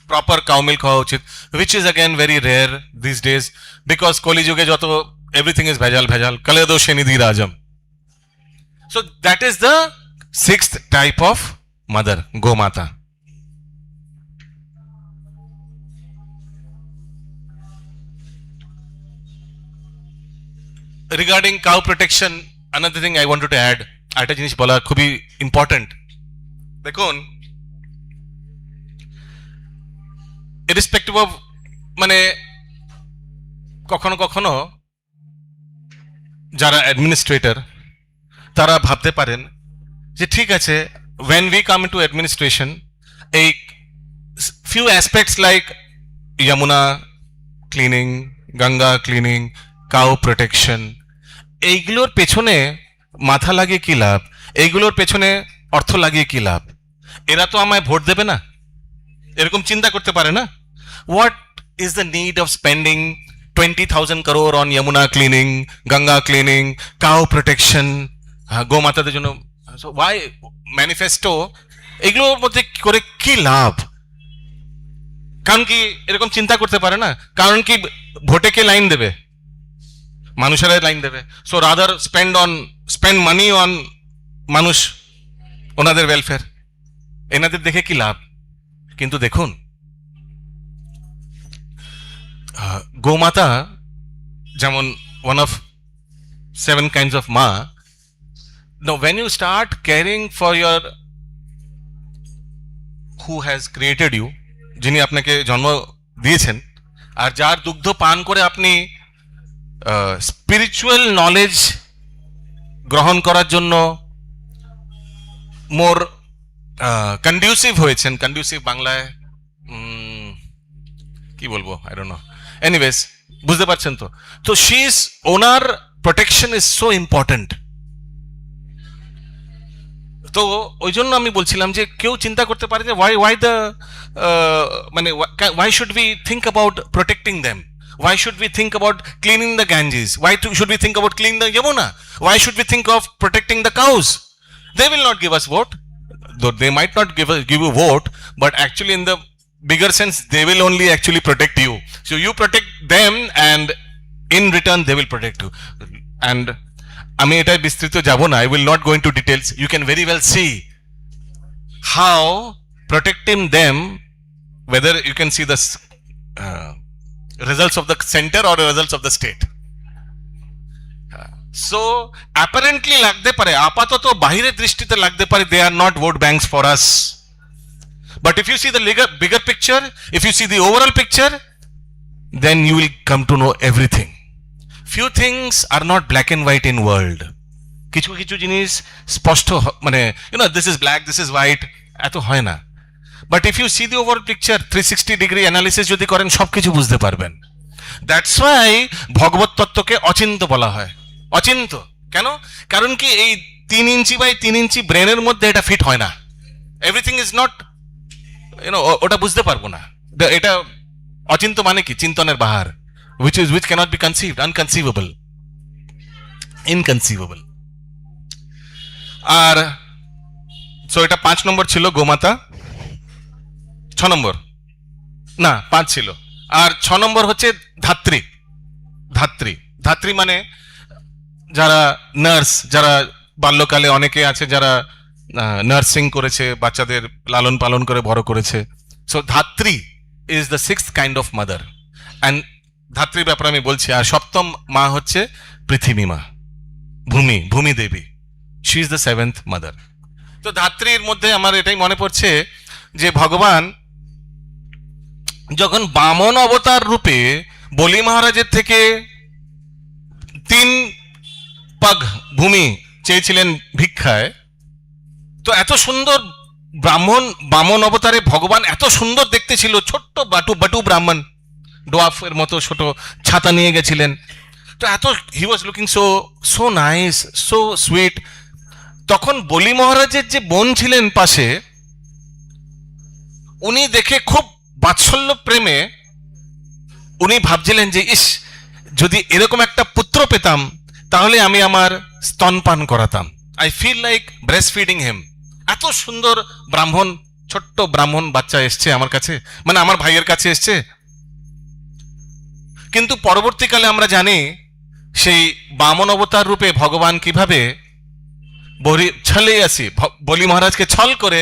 proper cow milk হওয়া উচিত, which is again very rare these days because কলিযুগে যত everything is ভেজাল ভেজাল, কলে দোষে নিধি রাজম। So that is the sixth type of mother, Gomata. Regarding cow protection, another thing I wanted to add, একটা জিনিস বলা খুবই ইম্পর্টেন্ট। দেখুন, ইরেসপেক্টিভ অফ, মানে কখনো কখনো যারা অ্যাডমিনিস্ট্রেটর তারা ভাবতে পারেন যে ঠিক আছে, when we come into administration, এই few aspects like Yamuna cleaning, Ganga cleaning, cow protection, এইগুলোর পেছনে মাথা লাগিয়ে কি লাভ, এইগুলোর পেছনে অর্থ লাগিয়ে কি লাভ, এরা তো আমায় ভোট দেবে না, এরকম চিন্তা করতে পারে না। What is the need of spending 20,000 crore on Yamuna cleaning, Ganga cleaning, cow protection, গোমাতাদের জন্য, ওয়াই ম্যানিফেস্টো, এগুলোর মধ্যে করে কি লাভ? কারণ কি এরকম চিন্তা করতে পারে না? কারণ কি ভোটে কে লাইন দেবে? মানুষেরাই লাইন দেবে। So rather spend money on মানুষ, ওনাদের ওয়েলফেয়ার, এনাদের দেখে কি লাভ? কিন্তু দেখুন, গোমাতা যেমন ওয়ান অফ 7 kinds of মা। Now when you start caring for your who has created you, যিনি আপনাকে জন্ম দিয়েছেন, আর যার দুগ্ধ পান করে আপনি স্পিরিচুয়াল নলেজ গ্রহণ করার জন্য মোর কন্ডিউসিভ হয়েছেন, কন্ডিউসিভ বাংলায় কি বলবো, আই ডোন্ট নো, এনিওয়েজ বুঝতে পারছেন তো? তো she is, owner protection is so important. তো ওই জন্য আমি বলছিলাম যে কেউ চিন্তা করতে পারে যে ওয়াই দ্য, মানে why should we think about protecting them, why should we think about cleaning the Ganges, should we think about cleaning the Yamuna, why should we think of protecting the cows? They will not give us vote, though they might not give you vote, but actually in the bigger sense they will only actually protect you, so you protect them and in return they will protect you. And আমি এটা বিস্তৃত যাব না, I will not go into details, you can very well see how protecting them, whether you can see the results of the center or results of the state. So apparently লাগতে পারে, আপাতত বাহিরের দৃষ্টিতে লাগতে পারে they are not vote banks for us, but if you see the bigger picture, if you see the overall picture, then you will come to know everything. Few things are not black and white in world, কিছু কিছু জিনিস স্পষ্ট, মানে this is black, this is white, এত হয় না। But if you see the overall picture, 360-degree analysis যদি করেন সবকিছু বুঝতে পারবেন। That's why ভগবত তত্ত্বকে অচিন্ত বলা হয়। অচিন্ত কেন? কারণ কি এই 3 ইঞ্চি বাই 3 ইঞ্চি ব্রেনের মধ্যে এটা ফিট হয় না। এভরিথিং ইজ নট, ওটা বুঝতে পারবো না। এটা অচিন্ত মানে কি? চিন্তনের বাহার, which cannot be conceived, unconceivable, inconceivable. আর সো এটা 5 নম্বর ছিল গোমাতা, 6 নম্বর না 5 ছিল, আর 6 নম্বর হচ্ছে ধাত্রী। ধাত্রী, ধাত্রী মানে যারা নার্স, যারা বাল্যকালে অনেকে আছে যারা নার্সিং করেছে, বাচ্চাদের লালন পালন করে বড় করেছে। সো ধাত্রী is the 6th kind of mother, অ্যান্ড ধাত্রীর ব্যাপারে আমি বলছি। আর 7ম মা হচ্ছে পৃথিবী মা, Bhumi Devi, she is the 7th mother. তো ধাত্রীর মধ্যে আমার এটাই মনে পড়ছে যে ভগবান যখন বামন অবতার রূপে বলি মহারাজের থেকে 3 পাগ ভূমি চেয়েছিলেন ভিক্ষায়, তো এত সুন্দর বামন অবতারে ভগবান এত সুন্দর দেখতে ছিল, ছোট্ট বাটু ব্রাহ্মণ, ডোয়াফের মতো ছোট ছাতা নিয়ে গেছিলেন, তো এত he was looking so nice, so sweet. তখন বলি মহারাজের যে বোন ছিলেন পাশে, উনি দেখে খুব বাৎসল্য প্রেমে উনি ভাবছিলেন যে ইস, যদি এরকম একটা পুত্র পেতাম তাহলে আমি আমার স্তনপান করাতাম, I feel like breastfeeding him. এত সুন্দর ব্রাহ্মণ, ছোট্ট ব্রাহ্মণ বাচ্চা এসছে আমার কাছে, মানে আমার ভাইয়ের কাছে এসছে। কিন্তু পরবর্তীকালে আমরা জানি সেই বামন অবতার রূপে ভগবান কিভাবে বলি মহারাজকে ছল করে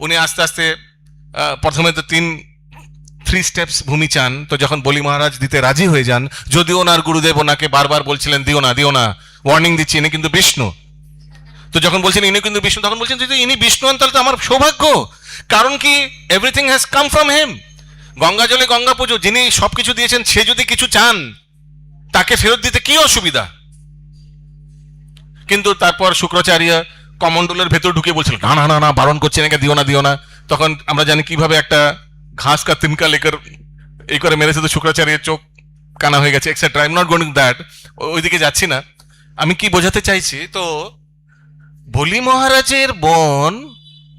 উনি আস্তে আস্তে প্রথমে তো থ্রি স্টেপস ভূমি চান, তো যখন বলি মহারাজ দিতে রাজি হয়ে যান, যদিও ওনার গুরুদেব ওনাকে বারবার বলছিলেন দিও না, ওয়ার্নিং দিচ্ছি ইনি কিন্তু বিষ্ণু, তো যখন বলছেন ইনি কিন্তু বিষ্ণু, তখন বলছেন যদি ইনি বিষ্ণু হন তাহলে তো আমার সৌভাগ্য, কারণ কি everything has come from him. Ganga জলে গঙ্গা পুজো, যিনি সবকিছু দিয়েছেন সে যদি কিছু চান তাকে ফেরত দিতে কি অসুবিধা। কিন্তু তারপর শুক্রাচার্য কমণ্ডলের ভেতর ঢুকে বলছিল না বারণ করছে নাকি দিও না। তখন আমরা জানি কিভাবে একটা ঘাস কা তিনকা লেকার এই করে মেরেছে, তো শুক্রাচার্যের চোখ কানা হয়ে গেছে etcetera. I am not going that, ওইদিকে যাচ্ছি না। আমি কি বোঝাতে চাইছি, তো বলি মহারাজের বোন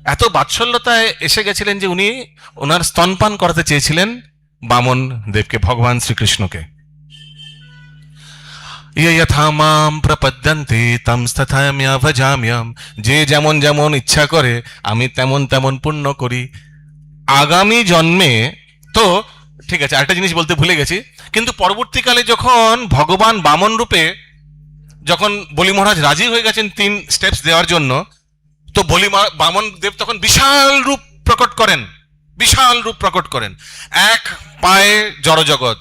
এত বাৎসল্যতায় এসে গেছিলেন যে উনি ওনার স্তনপান করাতে চেয়েছিলেন বামন দেবকে, ভগবান শ্রীকৃষ্ণকে। যথা মাম প্রপদ্যন্তে তমস্তথাম্য ভজাম্যম, যে যেমন যেমন ইচ্ছা করে আমি তেমন তেমন পুণ্য করি। আগামী জন্মে, তো ঠিক আছে আরেকটা জিনিস বলতে ভুলে গেছি, কিন্তু পরবর্তীকালে যখন ভগবান বামন রূপে যখন বলি মহারাজ রাজি হয়ে গেছেন 3 স্টেপস দেওয়ার জন্য, তো বামন দেব তখন বিশাল রূপ প্রকট করেন। এক পায়ে জড়জগৎ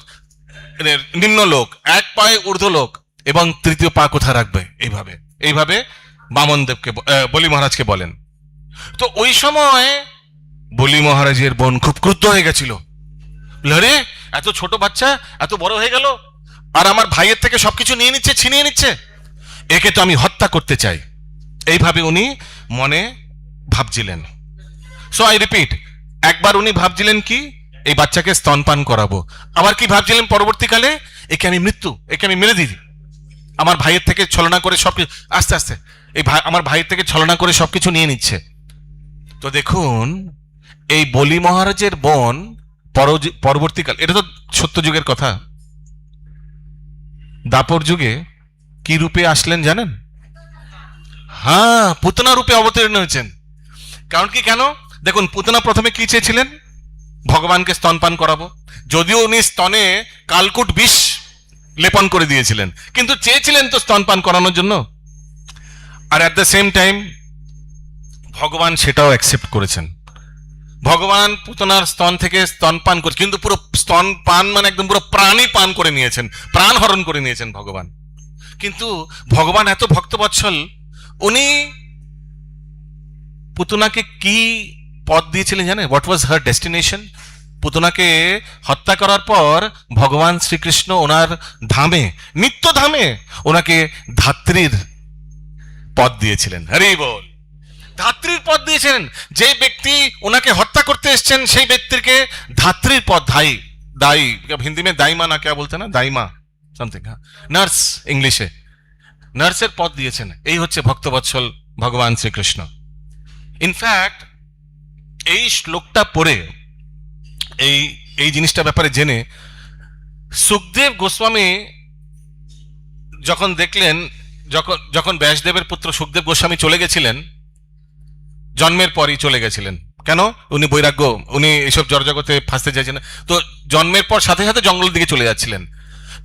নিম্নলোক, এক পায়ে ঊর্ধ্বলোক, এবং তৃতীয় পা কোথায় রাখবে এইভাবে বামন দেবকে বলি মহারাজকে বলেন। তো ওই সময় বলি মহারাজের বোন খুব ক্রুদ্ধ হয়ে গেছিল, আরে এত ছোট বাচ্চা এত বড় হয়ে গেল আর আমার ভাইয়ের থেকে সবকিছু ছিনিয়ে নিচ্ছে, একে তো আমি হত্যা করতে চাই, এইভাবে উনি মনে ভাবছিলেন। সো আই রিপিট, একবার উনি ভাবছিলেন কি এই বাচ্চাকে স্তনপান করাবো, আবার কি ভাবছিলেন পরবর্তীকালে একে আমি মেরে দিই, আমার ভাইয়ের থেকে ছলনা করে সবকিছু আস্তে আমার ভাইয়ের থেকে ছলনা করে সবকিছু নিয়ে নিচ্ছে। তো দেখুন এই বলি মহারাজের বোন পরবর্তীকাল, এটা তো সত্য যুগের কথা, দাপর যুগে কি রূপে আসলেন জানেন? হ্যাঁ, পুতনা রূপে অবতীর্ণ হয়েছেন। কারণ কি, কেন দেখুন, পুতনা প্রথমে কি চেয়েছিলেন? ভগবানকে স্তনপান করাবো, যদিও উনি স্তনে কালকুট বিষ লেপন করে দিয়েছিলেন, কিন্তু চেয়েছিলেন তো স্তনপান করানোর জন্য। আর অ্যাট দ্য সেম টাইম ভগবান সেটাও অ্যাকসেপ্ট করেছেন। ভগবান পুতনার স্তন থেকে স্তনপান করছে, কিন্তু পুরো স্তনপান মানে একদম পুরো প্রাণী পান করে নিয়েছেন, প্রাণ হরণ করে নিয়েছেন ভগবান। কিন্তু ভগবান এত ভক্তবৎসল, উনি পুতনাকে কি পদ দিয়েছিলেন জানেন? What was her destination? পুতনাকে হত্যা করার পর ভগবান শ্রীকৃষ্ণ ওনার ধামে, নিত্য ধামে ওনাকে ধাত্রীর পদ দিয়েছিলেন। হরি বল, ধাত্রীর পদ দিয়েছিলেন। যে ব্যক্তি ওনাকে হত্যা করতে এসছেন সেই ব্যক্তিকে ধাত্রীর পদ, দাई হিন্দি में दाईमा ना क्या बोलते हैं ना, दाईमा समथिंग, নার্স, ইংলিশে নার্সের পদ দিয়েছেন। এই হচ্ছে ভক্তবৎসল ভগবান শ্রীকৃষ্ণ। ইনফ্যাক্ট এই শ্লোকটা পড়ে এই জিনিসটা ব্যাপারে জেনে সুখদেব গোস্বামী যখন দেখলেন, যখন ব্যাসদেবের পুত্র সুখদেব গোস্বামী চলে গেছিলেন, জন্মের পরই চলে গেছিলেন, কেন? উনি বৈরাগ্য, উনি এইসব জড়জগতে ফাঁসতে চাইছেন, তো জন্মের পর সাথে সাথে জঙ্গলের দিকে চলে যাচ্ছিলেন।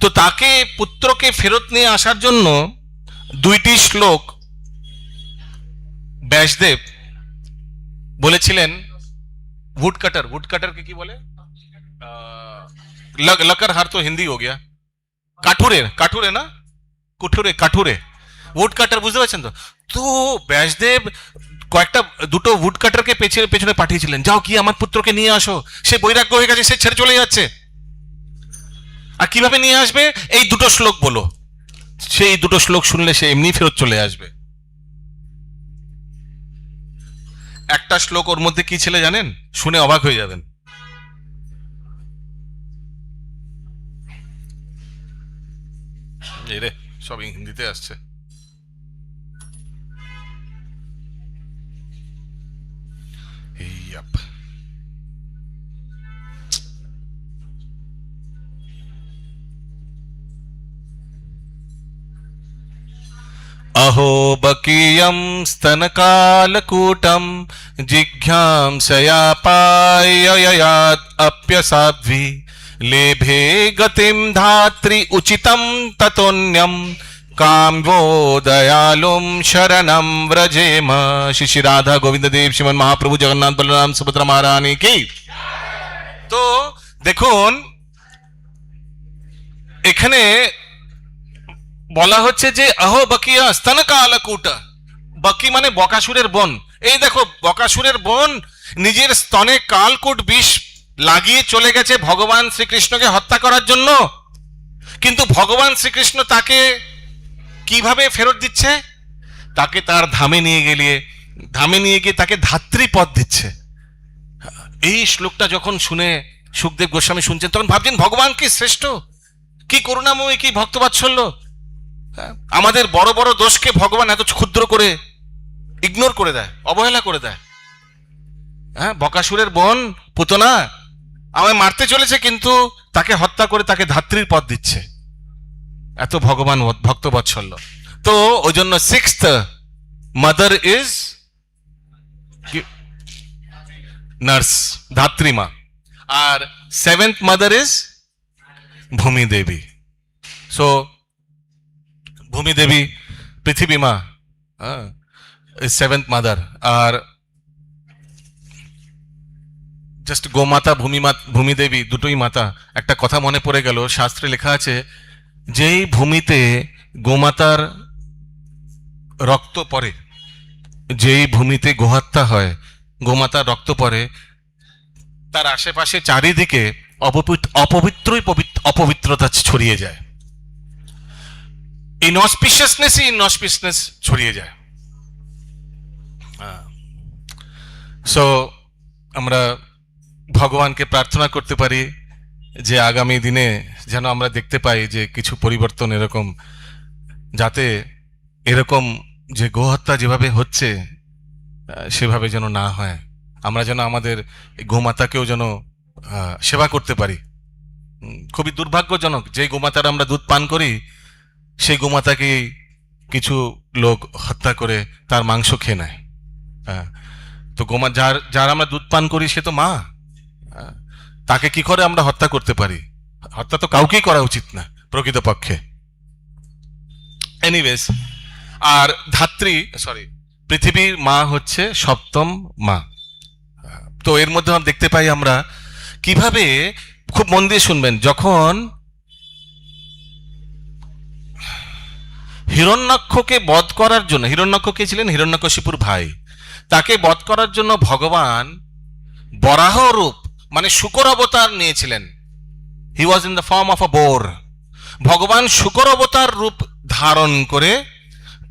তো তাকে পুত্রকে ফেরত নিয়ে আসার জন্য 2টি শ্লোক ব্যাসদেব বলেছিলেন। वुडकटर के की बोले, लकर हार तो हिंदी हो गया, काठुरे ना, काठुरे वुडकटर, বুঝতে পারছেন তো? তো ব্যাসদেব কয়েকটা দুটো वुडकटरকে পেছনে পাঠিয়েছিলেন, যাও কি আমার পুত্রকে নিয়ে আসো, সে বৈরাগ্য হয়ে গেছে, সে ছেড়ে চলে যাচ্ছে। আর কিভাবে নিয়ে আসবে? এই 2টো শ্লোক বলো, সেই 2টো শ্লোক শুনলে সে এমনি ফেরত চলে আসবে। একটা শ্লোক ওর মধ্যে কি ছিল জানেন? শুনে অবাক হয়ে যাবেন। এই রে, সব হিন্দিতে আসছে। अहो बकीयं स्तनकालकूटं जिघ्यांसया पाययात् अप्यसाध्वी लेभे गतिं धात्री उचितं ततोन्यं काम्यो दयालुं शरणं व्रजेम। श्री राधा गोविंद देव श्रीमन महाप्रभु जगन्नाथ बलराम सुभद्रा महारानी की। तो দেখুন এখানে বলা হচ্ছে যে আহো বকিয়া স্তন কালকূটা, বকি মানে বকাসুরের বোন। এই দেখো বকাসুরের বোন নিজের স্তনে কালকূট বিষ লাগিয়ে চলে গেছে ভগবান শ্রীকৃষ্ণকে হত্যা করার জন্য। কিন্তু ভগবান শ্রীকৃষ্ণ তাকে কিভাবে ফেরত দিচ্ছে? তাকে তার ধামে নিয়ে গিয়ে তাকে ধাত্রী পদ দিচ্ছে। এই শ্লোকটা যখন শুনে সুখদেব গোস্বামী শুনছেন, তখন ভাবছেন ভগবান কি শ্রেষ্ঠ, কি করুণাময়ী, কি ভক্তবাৎসল্য। আমাদের বড় বড় দোষকে ভগবান এত ক্ষুদ্র করে ইগনোর করে দেয়, অবহেলা করে দেয়। হ্যাঁ, বকাসুরের বোন পুতনা আমায় মারতে চলেছে, কিন্তু তাকে হত্যা করে তাকে ধাত্রীর পদ দিচ্ছে। এত ভগবান ভক্তবৎসল্য। তো ওই জন্য সিক্সথ মাদার ইজ নার্স, ধাত্রীমা, আর seventh mother is Bhumi Devi. So Bhumi Devi, পৃথিবী মা সেভেন্থ মাদার। আর জাস্ট গোমাতা ভূমি দেবী দুটোই মাতা। একটা কথা মনে পড়ে গেল, শাস্ত্রে লেখা আছে যেই ভূমিতে গোমাতার রক্ত পড়ে, যেই ভূমিতে গোহত্যা হয়, গোমাতার রক্ত পড়ে, তার আশেপাশে চারিদিকে অপবিত্রতা ছড়িয়ে যায়, ইনঅসপিশিয়াসনেস ছড়িয়ে যায়। সো আমরা ভগবানকে প্রার্থনা করতে পারি যে আগামী দিনে যেন আমরা দেখতে পাই যে কিছু পরিবর্তন এরকম, যাতে এরকম যে গোহত্যা যেভাবে হচ্ছে সেভাবে যেন না হয়। আমরা যেন আমাদের গোমাতাকেও যেন সেবা করতে পারি। খুবই দুর্ভাগ্যজনক যে গোমাতার আমরা দুধ পান করি, সেই গোমাতাকে কিছু লোক হত্যা করে তার মাংস খেয়ে নেয়। তো যার আমরা দুধ পান করি সে তো মা, তাকে কি করে আমরা হত্যা করতে পারি? হত্যা তো কাউকেই করা উচিত না প্রকৃতপক্ষে। এনিওয়েজ, আর পৃথিবীর মা হচ্ছে সপ্তম মা। তো এর মধ্যে আমরা দেখতে পাই আমরা কিভাবে, খুব মন দিয়ে শুনবেন, যখন হিরণ্যাক্ষকে বধ করার জন্য, হিরণ্যাক্ষ কে ছিলেন? হিরণ্যকশিপুর ভাই। তাকে বধ করার জন্য ভগবান বরাহ রূপ মানে শুকর অবতার নিয়েছিলেন। He was in the form of a boar. ভগবান শুকর অবতার রূপ ধারণ করে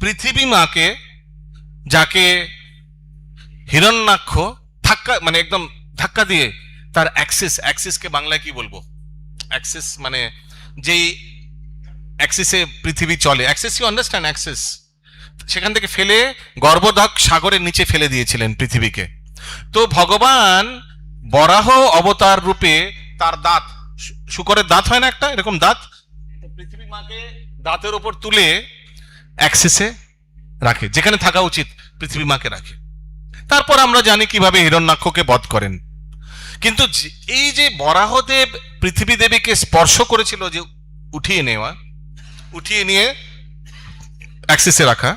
পৃথিবী মাকে, যাকে হিরণ্যাক্ষ একদম ধাক্কা দিয়ে তার অ্যাক্সিসকে বাংলায় কি বলবো? অ্যাক্সিস মানে যেই অ্যাক্সিসে পৃথিবী চলে, অ্যাক্সিস, ইউ আন্ডারস্ট্যান্ড অ্যাক্সিস, সেখান থেকে ফেলে গর্ভধাক সাগরের নিচে ফেলে দিয়েছিলেন পৃথিবীকে। তো ভগবান বরাহ অবতার রূপে তার দাঁত, শুকরের দাঁত হয় না একটা এরকম দাঁত, পৃথিবী মাকে দাঁতের উপর তুলে অ্যাক্সিসে রাখে, যেখানে থাকা উচিত পৃথিবী মাকে রাখে। তারপর আমরা জানি কিভাবে হিরণ্যাক্ষকে বধ করেন। কিন্তু এই যে বরাহদেব পৃথিবী দেবীকে স্পর্শ করেছিল, যে উঠিয়ে নিয়ে অ্যাক্সিসে রাখা,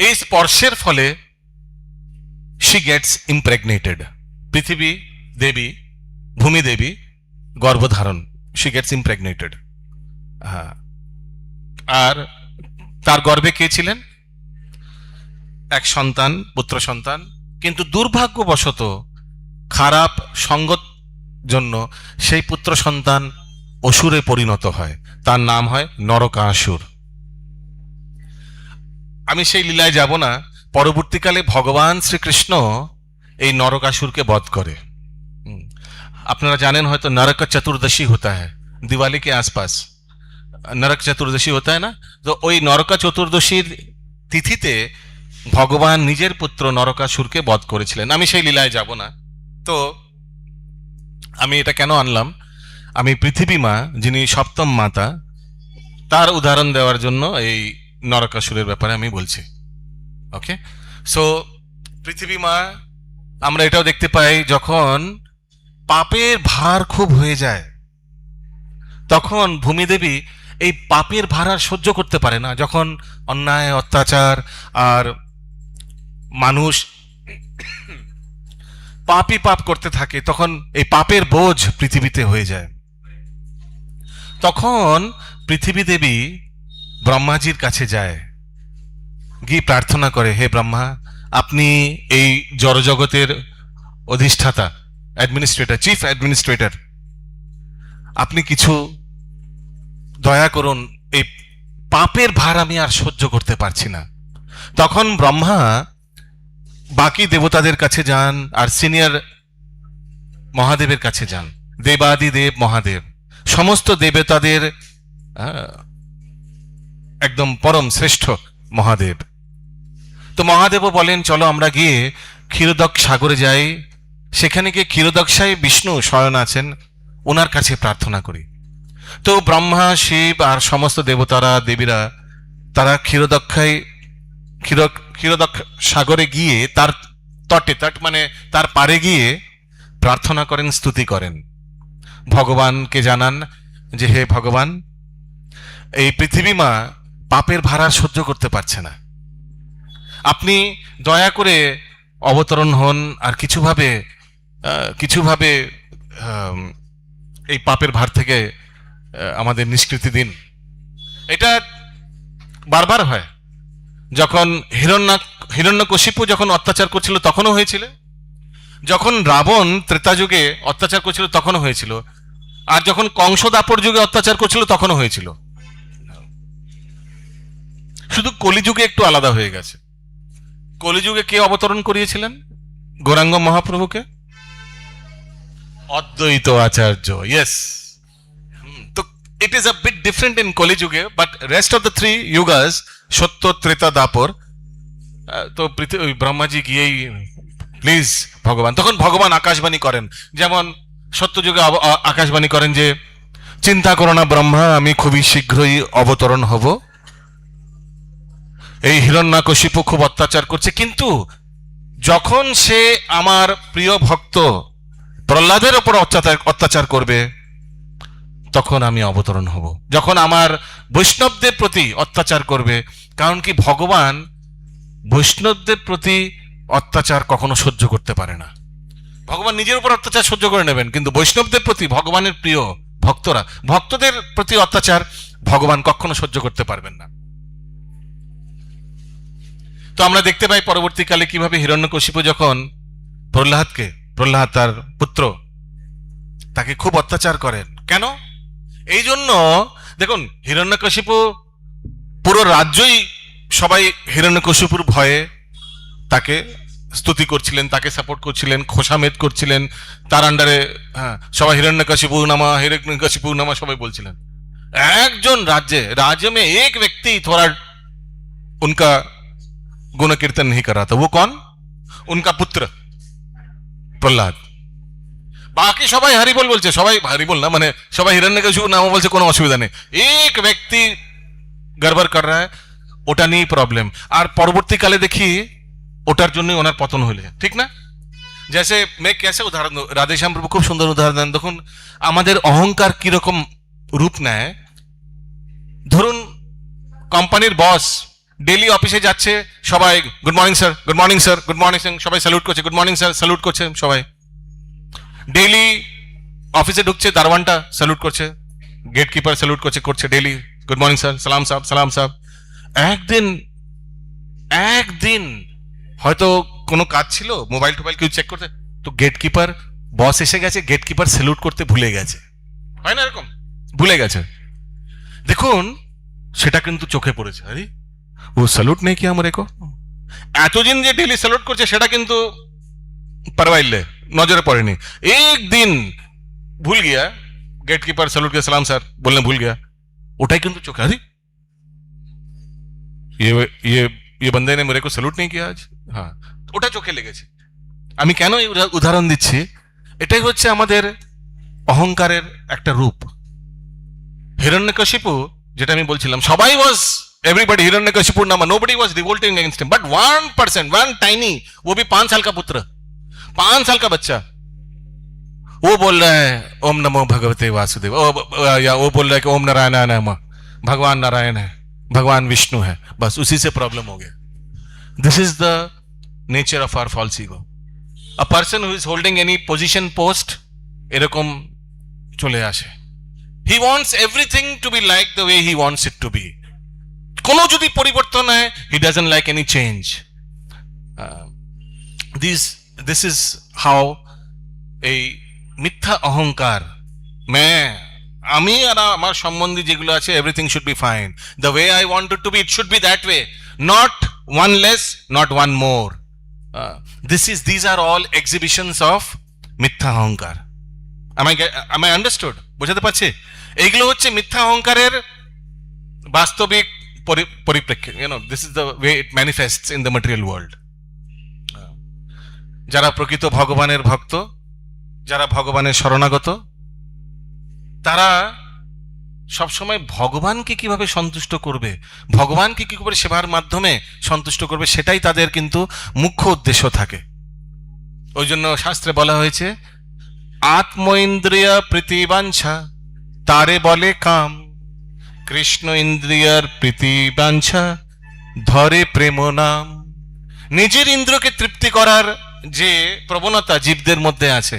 এই স্পর্শের ফলে she gets impregnated, পৃথিবী দেবী, ভূমি দেবী গর্ভধারণ, she gets impregnated। আর তার গর্ভে কে ছিলেন? এক সন্তান, পুত্র সন্তান। কিন্তু দুর্ভাগ্যবশত খারাপ সঙ্গত জন্য সেই পুত্র সন্তান অসুরে পরিণত হয়, তার নাম হয় নরকাসুর। আমি সেই লীলায় যাব না। পরবর্তীকালে ভগবান শ্রীকৃষ্ণ এই নরকাসুরকে বধ করে। আপনারা জানেন হয়তো নরক চতুর্দশী হতা হ্যায় দিওয়ালি के आसपास, নরক চতুর্দশী হতা হ্যায় না? তো ওই নরক চতুর্দশীর তিথিতে ভগবান নিজের পুত্র নরকাসুরকে বধ করেছিলেন। আমি সেই লীলায় যাব না। তো আমি এটা কেন আনলাম, আমি পৃথিবী মা যিনি সপ্তম মাতা, তার উদাহরণ দেওয়ার জন্য এই নরকাসুরের ব্যাপারে আমি বলছি। ওকে, সো পৃথিবী মা, আমরা এটাও দেখতে পাই যখন পাপের ভার খুব হয়ে যায়, তখন ভূমিদেবী এই পাপের ভার আর সহ্য করতে পারে না। যখন অন্যায়, অত্যাচার আর মানুষ পাপই পাপ করতে থাকে, তখন এই পাপের বোঝ পৃথিবীতে হয়ে যায়। তখন পৃথিবী দেবী ব্রহ্মাজির কাছে যায়, গিয়ে প্রার্থনা করে, হে ব্রহ্মা, আপনি এই জড়জগতের অধিষ্ঠাতা, অ্যাডমিনিস্ট্রেটর, চিফ অ্যাডমিনিস্ট্রেটর, আপনি কিছু দয়া করুন, এই পাপের ভার আমি আর সহ্য করতে পারছি না। তখন ব্রহ্মা বাকি দেবতাদের কাছে যান আর সিনিয়র মহাদেবের কাছে যান, দেবাদিদেব মহাদেব, সমস্ত দেবতাদের একদম পরম শ্রেষ্ঠ মহাদেব। তো মহাদেবও বলেন, চলো আমরা গিয়ে ক্ষীরোদক সাগরে যাই, সেখানে গিয়ে ক্ষীরোদক্ষায় বিষ্ণু শয়ন আছেন, ওনার কাছে প্রার্থনা করি। তো ব্রহ্মা, শিব আর সমস্ত দেবতারা, দেবীরা, তারা ক্ষীরোদক সাগরে গিয়ে তার তটে, মানে তার পারে গিয়ে প্রার্থনা করেন, স্তুতি করেন, ভগবানকে জানান যে হে ভগবান, এই পৃথিবী মা পাপের ভার সহ্য করতে পারছে না, আপনি দয়া করে অবতরণ হন আর কিছুভাবে এই পাপের ভার থেকে আমাদের নিষ্কৃতি দিন। এটা বারবার হয়। যখন হিরণ্যকশিপু যখন অত্যাচার করছিল তখনও হয়েছিল, যখন রাবণ ত্রেতা যুগে অত্যাচার করছিল তখনও হয়েছিল, আর যখন কংস দাপর যুগে অত্যাচার করছিল তখনও হয়েছিল। শুধু কলিযুগে একটু আলাদা হয়ে গেছে। কলিযুগে কে অবতরণ করিয়েছিলেন গৌরাঙ্গ মহাপ্রভুকে? অদ্বৈত আচার্য, ইয়েস। তো it is a bit different in কলিযুগে, but rest of the three yugas, Satya, Treta, Dwapar, তো ব্রহ্মাজি গিয়েই প্লিজ ভগবান, তখন ভগবান আকাশবাণী করেন, যেমন সত্যযুগে আকাশবাণী করেন যে চিন্তা করো না ব্রহ্মা, আমি খুবই শীঘ্রই অবতরণ হব। এই হিরণ্যকশিপু খুব অত্যাচার করছে, কিন্তু যখন সে আমার প্রিয় ভক্ত প্রহ্লাদের ওপর অত্যাচার করবে তখন আমি অবতরণ হব। যখন আমার বৈষ্ণবদের প্রতি অত্যাচার করবে, কারণ কি ভগবান বৈষ্ণবদের প্রতি অত্যাচার কখনো সহ্য করতে পারে না। ভগবান নিজের উপর অত্যাচার সহ্য করে নেবেন, কিন্তু বৈষ্ণবদের প্রতি, ভগবানের প্রিয় ভক্তদের প্রতি অত্যাচার ভগবান কখনো সহ্য করতে পারবেন না। তো আমরা দেখতে পাই পরবর্তীকালে কিভাবে হিরণ্যকশিপু যখন প্রহ্লাদ তার পুত্র, তাকে খুব অত্যাচার করেন। কেন? এই জন্য দেখুন, হিরণ্যকশিপু পুরো রাজ্যই সবাই হিরণ্যকশিপুর ভয়ে তাকে স্তুতি করছিলেন, তাকে সাপোর্ট করছিলেন, খোশামেদ করছিলেন, তার আন্ডারে সবাই হিরণ্যকশিপু নামা সবাই বলছিলেন। একজন राज्य में एक व्यक्ति थोड़ा उनका गुण कीर्तन नहीं कर रहा था। वो कौन? उनका पुत्र प्रहलाद। বাকি সবাই হরিবোল বলছে, সবাই হরিবোল না মানে সবাই হিরণ্যকশিপুর নামও বলছে, কোনো অসুবিধা নেই। এক ব্যক্তি গড়বড় কর रहा है, ওটা নিয়ে প্রবলেম। আর পরবর্তীকালে দেখি ওটার জন্য ওনার পতন হইলে, ঠিক না? जैसे मैं कैसे उदाहरण दूं, राधेश्याम प्रभु খুব সুন্দর উদাহরণ দেন। দেখুন আমাদের অহংকার কিরকম রূপ নেয়। ধরুন কোম্পানির বস ডেইলি অফিসে যাচ্ছে, সবাই good morning sir, good morning sir, good morning sir, সবাই স্যালুট করছে, গুড মর্নিং স্যার, স্যালুট করছে সবাই। ডেইলি অফিসে ঢুকছে, দারওয়ানটা স্যালুট করছে, গেটকিপার স্যালুট করছে ডেইলি, গুড মর্নিং স্যার, সালাম সাহেব, সালাম সাহেব। একদিন হয়তো কোনো কাজ ছিল, মোবাইল টোবাইল কেউ চেক করতে, তো গেটকিপার, বস এসে গেছে, গেটকিপার স্যালুট করতে ভুলে গেছে, হয় না এরকম? ভুলে গেছে। দেখুন সেটা কিন্তু চোখে পড়েছে, আরে ও স্যালুট নেই কি আমারে কো। এতদিন যে ডেইলি স্যালুট করছে সেটা কিন্তু পারवाइले নজরে পড়েনি। একদিন ভুল গিয়া, গেটকিপার স্যালুট কে সালাম স্যার বললে ভুল গিয়া, ওটাই কিন্তু চোখে, আরে ये बंदे ने मेरे को सैल्यूट नहीं किया आज, হ্যাঁ ওটা চোখে লেগেছে। আমি কেন এই উদাহরণ দিচ্ছি, এটাই হচ্ছে আমাদের অহংকারের একটা রূপ। হিরণ্যকশিপু, যেটা আমি বলছিলাম, সবাই ওয়াজ एवरीबॉडी हिरण्यकशिपु नाम, nobody was revolting against him, but 1%, one tiny, वो भी 5 साल का पुत्र, 5 साल का बच्चा, वो बोल रहा है ओम नमो भगवते वासुदेव, या वो बोल रहा है कि ओम नारायण नमः, भगवान नारायण है, भगवान विष्णु है, बस उसी से प्रॉब्लम हो गया। This is the nature of our false ego. a person who is holding any position post এরকম চলে আসে। He wants everything to be like the way he wants it to be. কোনো যদি পরিবর্তন হয়, he doesn't like any change. This is how এই মিথ্যা অহংকার, আমি আর আমার সম্বন্ধে যেগুলো আছে, everything should be fine, the way I want it to be, it should be that way, not one less, not one more. This are all exhibitions of মিথ্যা অহংকার। am I understood? বোঝাতে পারছি? এইগুলো হচ্ছে মিথ্যা অহংকারের বাস্তবিক পরিপ্রেক্ষিত। This is the way it manifests in the material world. যারা প্রকৃত ভগবানের ভক্ত, যারা ভগবানের শরণাগত, তারা সবসময় ভগবানকে কিভাবে সন্তুষ্ট করবে, ভগবানকে কি করে সেবার মাধ্যমে সন্তুষ্ট করবে, সেটাই তাদের কিন্তু মুখ্য উদ্দেশ্য থাকে। ওই জন্য শাস্ত্রে বলা হয়েছে, আত্ম ইন্দ্রিয় প্রীতিবাঞ্ছা তারে বলে কাম, কৃষ্ণ ইন্দ্রিয়ার প্রীতিবাঞ্ছা ধরে প্রেম নাম। নিজের ইন্দ্রিয়কে তৃপ্তি করার যে প্রবণতা জীবদের মধ্যে আছে,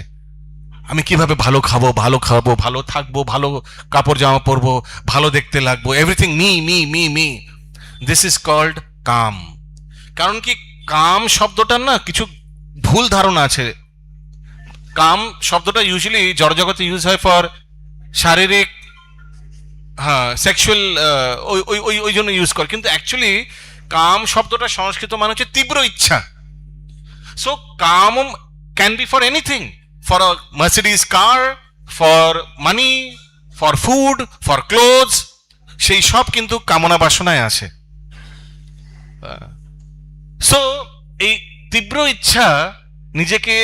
আমি কিভাবে ভালো খাবো, ভালো থাকবো, ভালো কাপড় জামা পরবো, ভালো দেখতে লাগবো, everything me me me me, this is called কাম। কারণ কি, কাম শব্দটার না কিছু ভুল ধারণা আছে। কাম শব্দটা ইউজুয়ালি জড়জগতে ইউজ হয় ফর শারীরিক, সেক্সুয়াল, ওই জন্য ইউজ করে, কিন্তু অ্যাকচুয়ালি কাম শব্দটা সংস্কৃত মানে হচ্ছে তীব্র ইচ্ছা। সো কাম can be for anything, for a Mercedes car, for money, for food, for clothes, সেই সব কিন্তু কামনা বাসনায় আসে। সো এই তীব্র ইচ্ছা, নিজেকে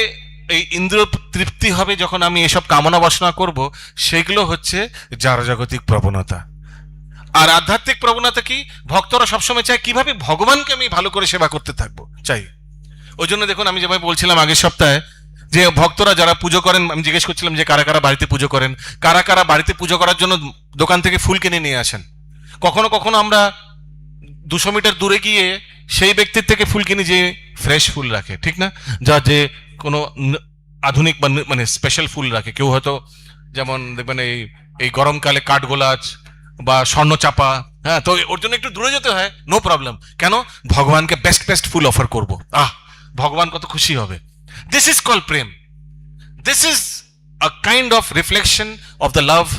এই ইন্দ্রিয় তৃপ্তি হবে যখন আমি এসব কামনা বাসনা করব, সেগুলো হচ্ছে জাগতিক প্রবণতা। আর আধ্যাত্মিক প্রবণতা কি, ভক্তরা সবসময় চায় কিভাবে ভগবানকে আমি ভালো করে সেবা করতে থাকবো, চাই। ওই জন্য দেখুন, আমি যেভাবে বলছিলাম আগের সপ্তাহে, যে ভক্তরা যারা পুজো করেন, আমি জিজ্ঞেস করছিলাম যে কারা কারা বাড়িতে পুজো করেন, কারা কারা বাড়িতে পুজো করার জন্য দোকান থেকে ফুল কিনে নিয়ে আসেন। কখনো কখনো আমরা 200 মিটার দূরে গিয়ে সেই ব্যক্তির থেকে ফুল কিনি যে ফ্রেশ ফুল রাখে, ঠিক না, যা যে কোনো আধুনিক মানে স্পেশাল ফুল রাখে। কেউ হয়তো যেমন দেখবেন এই গরমকালে কাঠগোলাপ বা স্বর্ণচাপা, হ্যাঁ, তো ওর জন্য একটু দূরে যেতে হয়, নো প্রবলেম। কেন? ভগবানকে বেস্ট ফুল অফার করব, ভগবান কত খুশি হবে। This is called prem. This is a kind of reflection of the love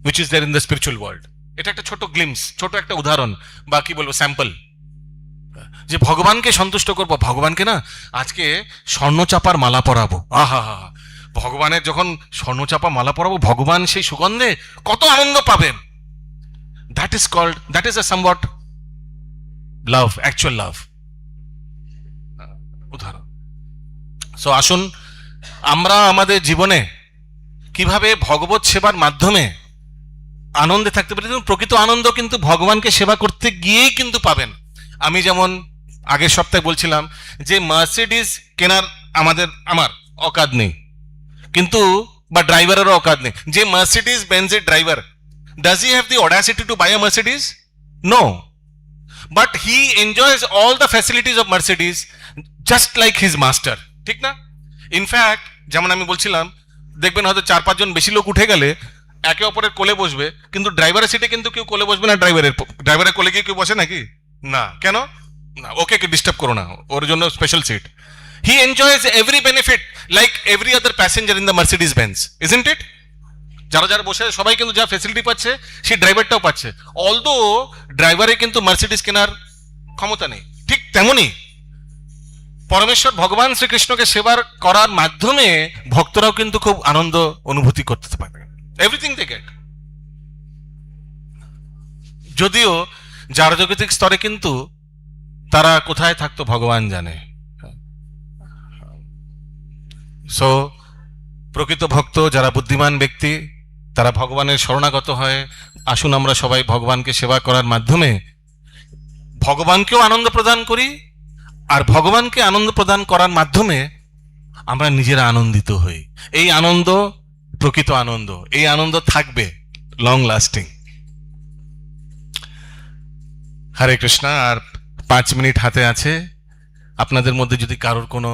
which is there in the spiritual world. এটা একটা ছোট গ্লিমস, ছোট একটা উদাহরণ, বা কি বলবো, স্যাম্পল, যে ভগবানকে সন্তুষ্ট করব। ভগবানকে না আজকে স্বর্ণচাপার মালা পরাবো, ভগবানের যখন স্বর্ণচাপা মালা পরাবো, ভগবান সেই সুগন্ধে কত আনন্দ পাবেন। that is a somewhat love, actual love উদাহরণ। সো আসুন আমরা আমাদের জীবনে কিভাবে ভগবত সেবার মাধ্যমে আনন্দে থাকতে পারি। প্রকৃত আনন্দ কিন্তু ভগবানকে সেবা করতে গিয়েই কিন্তু পাবেন। আমি যেমন আগের সপ্তাহে বলছিলাম যে মার্সিডিজ কেনার আমার অকাদ নেই, কিন্তু বা ড্রাইভারেরও অকাদ নেই। যে মার্সিডিজ বেঞ্জের driver, does he have the audacity to buy a Mercedes? No, but he enjoys all the facilities of Mercedes just like his master, ঠিক না? ইনফ্যাক্ট যেমন আমি বলছিলাম, দেখবেন হয়তো 4-5 জন বেশি লোক উঠে গেলে একে অপরের কোলে বসবে, কিন্তু ড্রাইভারের সিটে কিন্তু কেউ কোলে বসবে না। ড্রাইভারের কোলে গিয়ে কেউ বসে নাকি? না। কেন? না, ওকে ডিস্টার্ব করো না, ওর জন্য special seat. He enjoys every benefit like every other passenger in the Mercedes Benz, isn't it? যারা বসে সবাই কিন্তু যা ফ্যাসিলিটি পাচ্ছে, সেই ড্রাইভারটাও পাচ্ছে, অলদো ড্রাইভারের কিন্তু মার্সিডিজ কেনার ক্ষমতা নেই। ঠিক তেমনই পরমেশ্বর ভগবান শ্রীকৃষ্ণকে সেবা করার মাধ্যমে ভক্তরাও কিন্তু খুব আনন্দ অনুভূতি করতে পারবে, এভরিথিং দে গেট। যদিও জাগতিক স্তরে কিন্তু তারা কোথায় থাকতো ভগবান জানে। সো প্রকৃত ভক্ত, যারা বুদ্ধিমান ব্যক্তি, তারা ভগবানের শরণাগত হয়। আসুন আমরা সবাই ভগবানকে সেবা করার মাধ্যমে ভগবানকেও আনন্দ প্রদান করি, আর ভগবানকে আনন্দ প্রদান করার মাধ্যমে আমরা নিজেরা আনন্দিত হই। এই আনন্দ প্রকৃত আনন্দ, এই আনন্দ থাকবে লং লাস্টিং। হরে কৃষ্ণা। আর 5 মিনিট হাতে আছে। আপনাদের মধ্যে যদি কারোর কোনো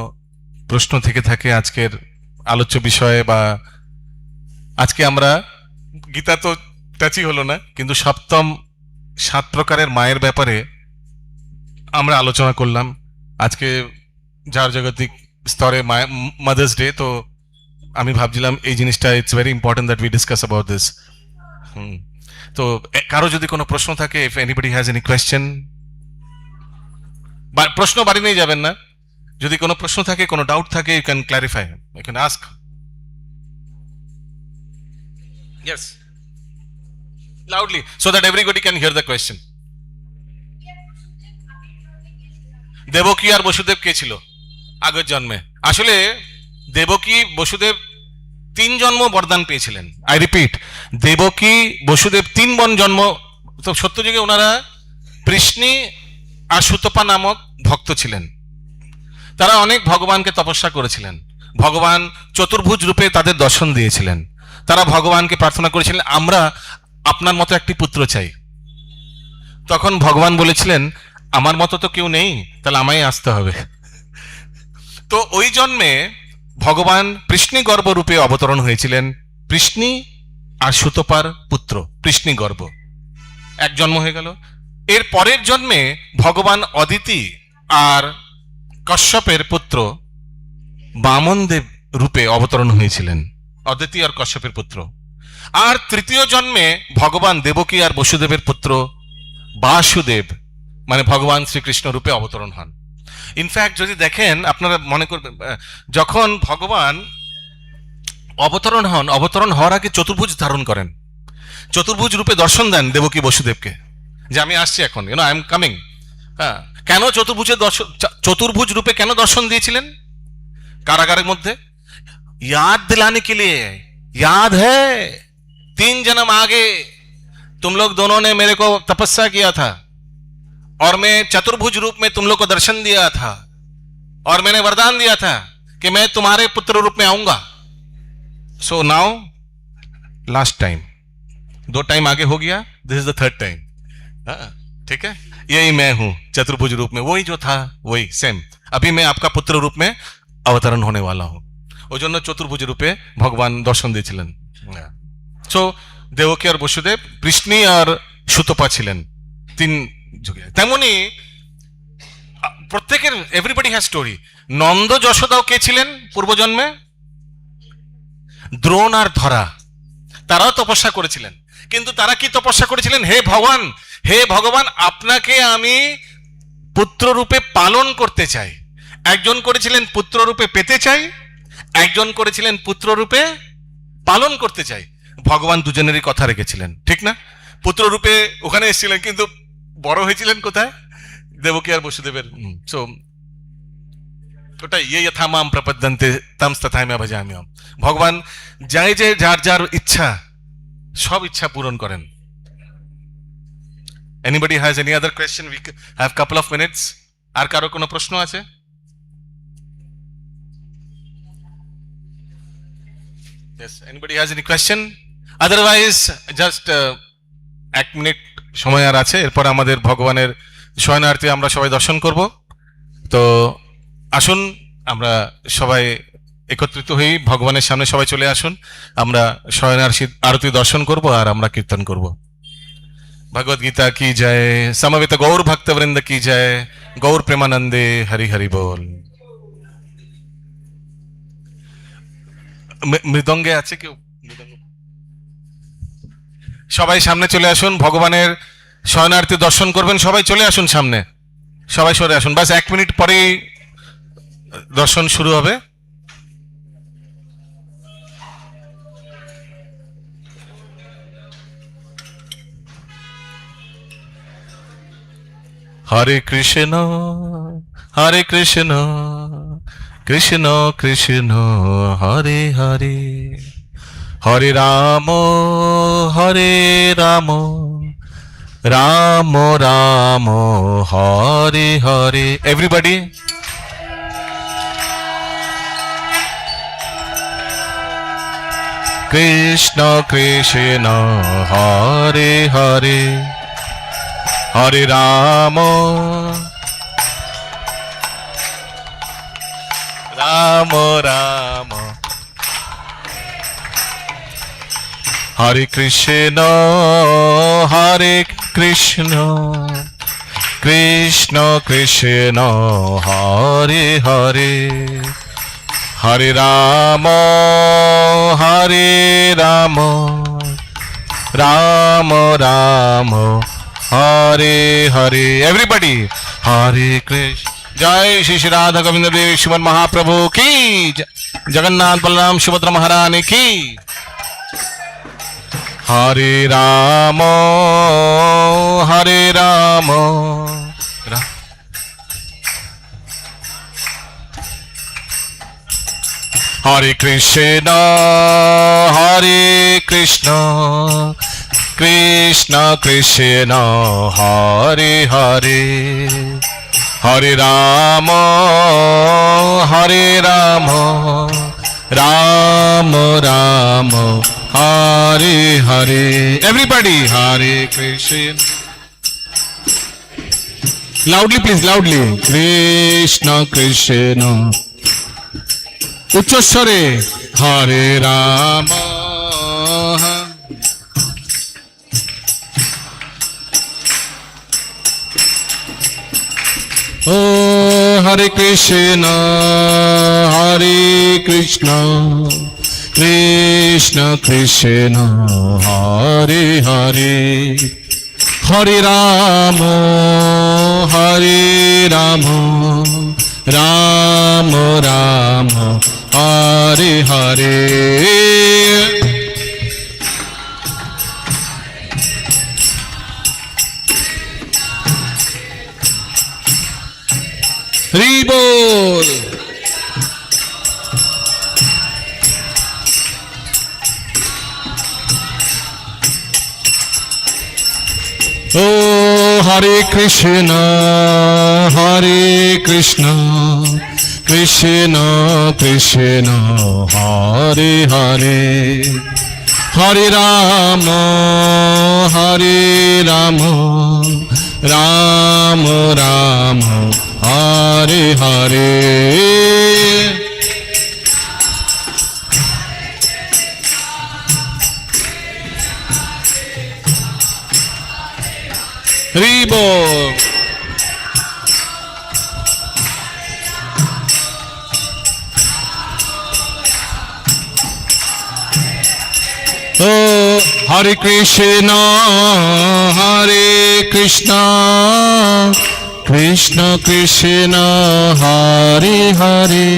প্রশ্ন থেকে থাকে আজকের আলোচ্য বিষয়ে, বা আজকে আমরা গীতা তো টাচই হলো না, কিন্তু সপ্তম 7 প্রকারের মায়ের ব্যাপারে আমরা আলোচনা করলাম আজকে। যার জাগতিক স্তরে মাদার্স ডে, তো আমি ভাবছিলাম এই জিনিসটা it's very important that we discuss about this. তো কারো যদি কোনো প্রশ্ন থাকে, if anybody has any question, প্রশ্ন বাড়ি নিয়ে যাবেন না, যদি কোনো প্রশ্ন থাকে, কোনো ডাউট থাকে, you can clarify, you can ask. Yes, loudly, so that everybody can hear the question. Devaki আর বসুদেব কে ছিল আগের জন্মে? আসলে দেবকী বসুদেব 3 জন্ম বরদান পেয়েছিলেন। আই রিপিট, দেবকী বসুদেব 3 জন্ম। তো সত্যযুগে ওনারা পৃষ্ণি আর সুতপা নামক ভক্ত ছিলেন। তারা অনেক ভগবানকে তপস্যা করেছিলেন। ভগবান চতুর্ভুজ রূপে তাদের দর্শন দিয়েছিলেন। তারা ভগবানকে প্রার্থনা করেছিলেন, আমরা আপনার মতো একটি পুত্র চাই। তখন ভগবান বলেছিলেন, আমার মতো তো কেউ নেই, তাহলে আমায় আসতে হবে। তো ওই জন্মে ভগবান পৃষ্ণি গর্ভ রূপে অবতরণ হয়েছিলেন। পৃষ্ণি আর সুতপার পুত্র, পৃষ্ণি গর্ভ, 1 জন্ম হয়ে গেল। এর পরের জন্মে ভগবান অদিতি আর কশ্যপের পুত্র বামনদেব রূপে অবতরণ হয়েছিলেন, অদিতি আর কশ্যপের পুত্র। আর তৃতীয় জন্মে ভগবান দেবকী আর বসুদেবের পুত্র বাসুদেব, মানে ভগবান শ্রীকৃষ্ণ রূপে অবতরণ হন। ইনফ্যাক্ট যদি দেখেন, আপনারা মনে করবেন, যখন ভগবান অবতরণ হওয়ার আগে চতুর্ভুজ ধারণ করেন, চতুর্ভুজ রূপে দর্শন দেন দেবকী বসুদেবকে, যে আমি আসছি এখন, আই এম কামিং। হ্যাঁ, কেন চতুর্ভুজ রূপে কেন দর্শন দিয়েছিলেন? কারাগারের মধ্যে याद दिलाने के लिए, याद है 3 जन्म आगे तुम लोग दोनों ने मेरे को तपस्या किया था, और मैं चतुर्भुज रूप में तुम लोग को दर्शन दिया था, और मैंने वरदान दिया था कि मैं तुम्हारे पुत्र रूप में आऊंगा। So now last time, 2 time आगे हो गया, this is the 3rd time. ठीक है, यही मैं हूं चतुर्भुज रूप में, वही जो था वही सेम, अभी मैं आपका पुत्र रूप में अवतरण होने वाला हूं। ওই জন্য চতুর্ভুজ রূপে ভগবান দর্শন দিয়েছিলেন। সো দেবকী আর বসুদেব, পৃষ্ণি আর সুতপা ছিলেন 3 যুগে। তেমনি প্রত্যেকের, এভরিবডি হ্যাজ স্টোরি। নন্দ যশোদাও কে ছিলেন পূর্বজন্মে? দ্রোণ আর ধরা, তারাও তপস্যা করেছিলেন। কিন্তু তারা কি তপস্যা করেছিলেন? হে ভগবান, আপনাকে আমি পুত্র রূপে পালন করতে চাই। একজন করেছিলেন পুত্র রূপে পেতে চাই, একজন করেছিলেন পুত্র রূপে পালন করতে চাই। ভগবান দুজনেরই কথা রেখেছিলেন, ঠিক না? পুত্র রূপে ওখানে এসেছিলেন, কিন্তু বড় হয়েছিলেন কোথায়? দেবকী আর বসুদেবের। সো ওটাই, ইয়ে যথা মাম প্রপদ্যন্তে তম তথায় মে ভজামি। ভগবান যে যার যার ইচ্ছা, সব ইচ্ছা পূরণ করেন। Anybody has any other question? We have couple of minutes. আর কারো কোনো প্রশ্ন আছে? Yes, anybody has any question? Otherwise, just 1 minute সময় আর আছে, এরপর আমাদের ভগবানের শয়নার্থী আমরা সবাই দর্শন করব। তো আসুন আমরা সবাই একত্রিত হই, ভগবানের সামনে সবাই চলে আসুন, আমরা শয়নার্থী আরতি দর্শন করব আর আমরা কীর্তন করব। ভগবদ গীতা কি জয়, সমবেত গৌর ভক্তবৃন্দ কি জয়, গৌর প্রেমানন্দে হরি হরি বল। মৃদঙ্গে আছে কেউ? সবাই সামনে চলে আসুন, ভগবানের শয়নার্থী দর্শন করবেন। সবাই চলে আসুন সামনে, সবাই সরে আসুন। বাস 1 মিনিট পরেই দর্শন শুরু হবে। হরে কৃষ্ণ কৃষ্ণ কৃষ্ণ হরে হরে, হরে রাম রাম রাম হরে হরে। এভরিবডি, কৃষ্ণ কৃষ্ণ হরে হরে, হরে রাম রাম রাম হরে কৃষ্ণ কৃষ্ণ কৃষ্ণ হরে হরে হরে রাম রাম রাম হরে হরে এভরিবডি হরে কৃষ্ণ জয় শ্রী শ্রী রাধা গোবিন্দ দেব শ্রীমন মহাপ্রভু কি জগন্নাথ বলরাম সুভদ্রা মহারানী কি হরে রাম হরে Krishna Krishna Krishna Hare Hare Hare Ram Ram Ram Hare Hare everybody Hare Krishna loudly please loudly Krishna Krishna উচ্চস্বরে হরে রাম ও হরে কৃষ্ণ কৃষ্ণ কৃষ্ণ হরে হরে হরে রাম রাম রাম হরে হরে হরি বল ও হরে কৃষ্ণ কৃষ্ণ কৃষ্ণ হরে হরে হরে রাম রাম রাম হরে হরে হরি বল ও হরে কৃষ্ণ কৃষ্ণ কৃষ্ণ হরে হরে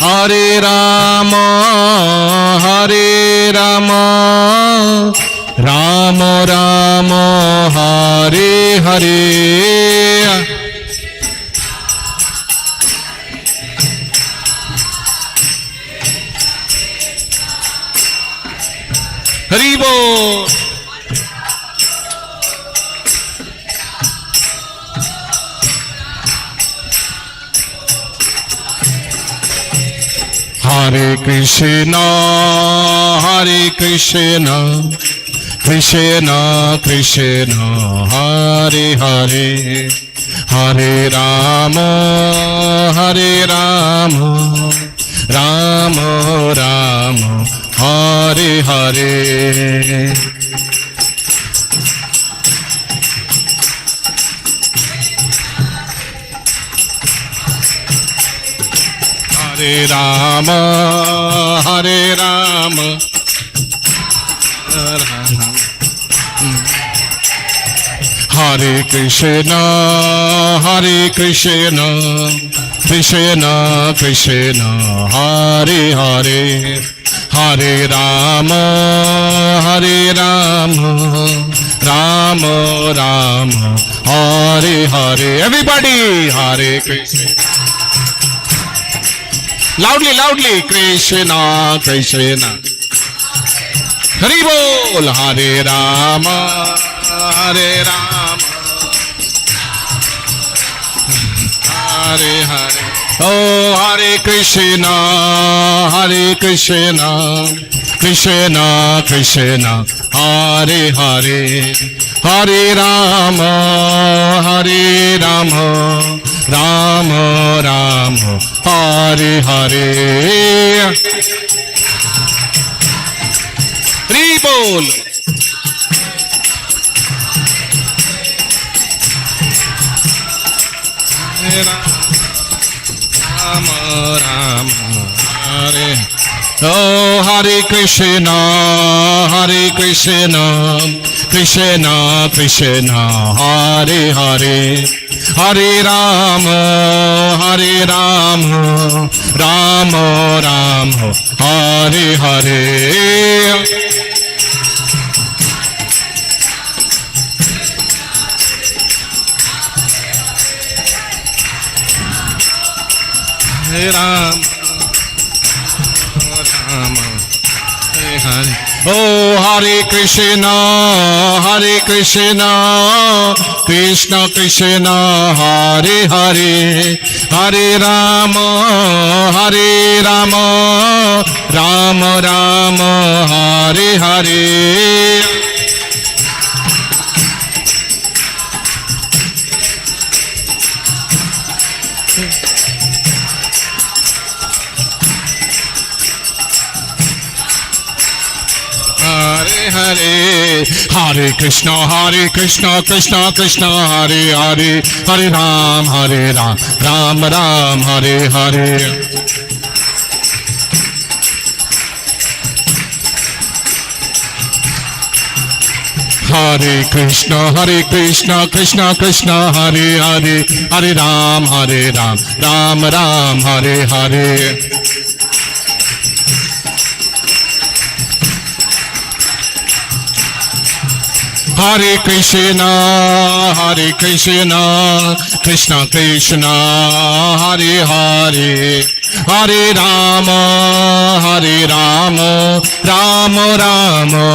হরে রাম রাম রাম হরে হরে হরি বল হরে কৃষ্ণ কৃষ্ণ কৃষ্ণ হরে হরে হরে রাম রাম রাম হরে হরে হরে রাম হরে কৃষ্ণ কৃষ্ণ কৃষ্ণ হরে হরে হরে রাম রাম রাম হরে হরে এভরিবডি হরে Krishna loudly Krishna Hari bol Hare Rama Hare Hare Oh, Hare Krishna, Krishna Krishna, Hare Hare, Hare Rama, Rama Rama, Hare Hare. Hare Bol. Hare Rama, Rama, Hare. Oh, Hare Krishna, Krishna Krishna, Hare Hare, Hare Rama, Rama Rama, Hare Hare. Hare Ram, Ram, Hare Hare. Oh, Hare Krishna, Krishna Krishna, Hare Hare, Hare Rama, Rama Rama, Hare Hare. Hare Hare, Hare Krishna, Krishna Krishna, Hare Hare, Hare Ram, Ram Ram, Hare Hare. Hare Krishna, Krishna Krishna, Hare Hare, Hare Ram, Ram Ram, Hare Hare. Hare Krishna, Krishna Krishna, Hare Hare, Hare Rama, Rama Rama,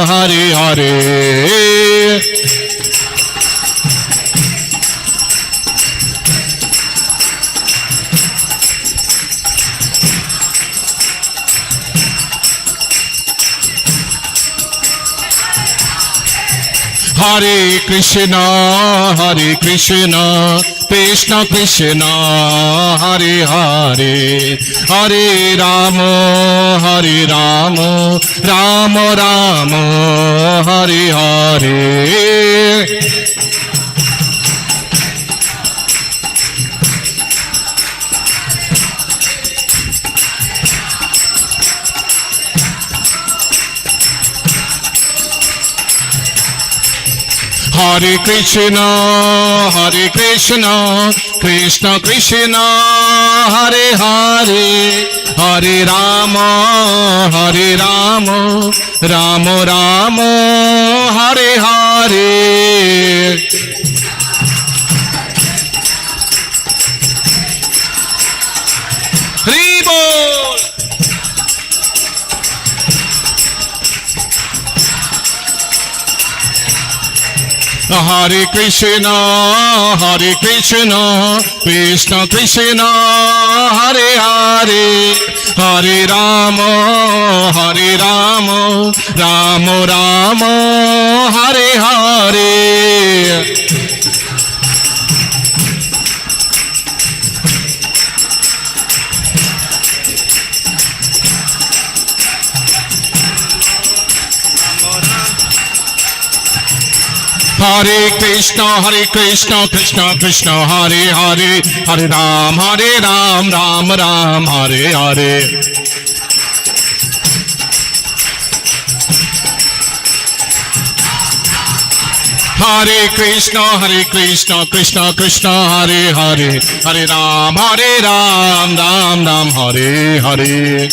Hare Hare. Hare Krishna, Krishna Krishna, Hare Hare, Hare Rama, Rama Rama, Hare Hare. Hare Krishna, Krishna Krishna, Hare Hare, Hare Rama, Rama Rama, Hare Hare. Hare Bol. Hare Krishna, Krishna Krishna, Hare Hare, Hare Rama, Rama Rama, Hare Hare. Hare Krishna, Krishna Krishna, Hare Hare, Hare Ram, Ram Ram, Hare Hare. Hare Krishna, Krishna Krishna, Hare Hare, Hare Ram, Ram Ram, Hare Hare.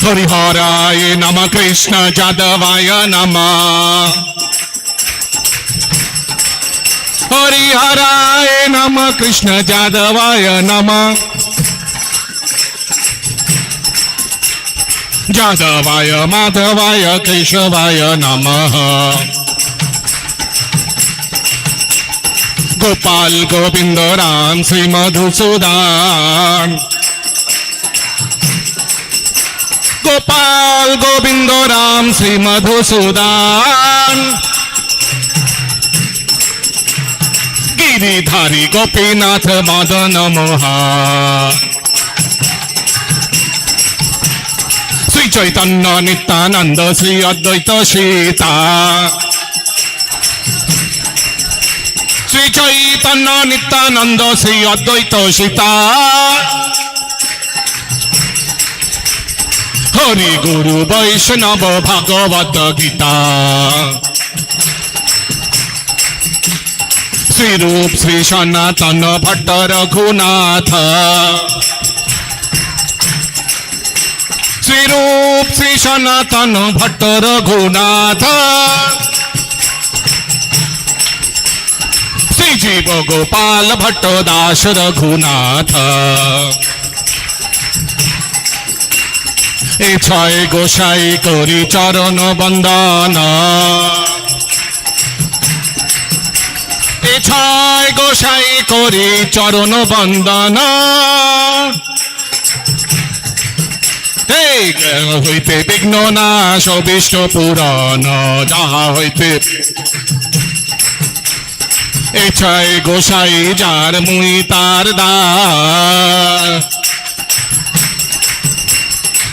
Hariharaya Namah, Krishna Jadavaya Namah. Hariharaya Namah, Krishna Jadavaya Namah. Jadavaya Madhavaya Keshavaya Namah. Gopal Govinda Ram Shri Madhusudan Gopal Govinda Ram Shri Madhusudan Giridhari Gopinath Madan Mohan Shri Chaitanya Nityananda Shri অদ্বৈত সীতা শ্রী চৈতন্য নিত্যানন্দ শ্রী অদ্বৈত সীতা হরি গুরু বৈষ্ণব ভাগবত গীতা শ্রীরূপ শ্রী সনাতন ভট্ট রঘুনাথ শ্রীরূপ শ্রী সনাতন ভট্ট রঘুনাথ শ্রীজীব গোপাল ভট্ট দাস রঘুনাথ এ ছয় গোসাই করি চরণ বন্দন এ ছয় গোসাই করি চরণ বন্দন হইতে বিঘ্ন নাশ অবিষ্ট পুরাণ যাহা হইতে এ ছয় গোসাই যার মুই তার দ্বার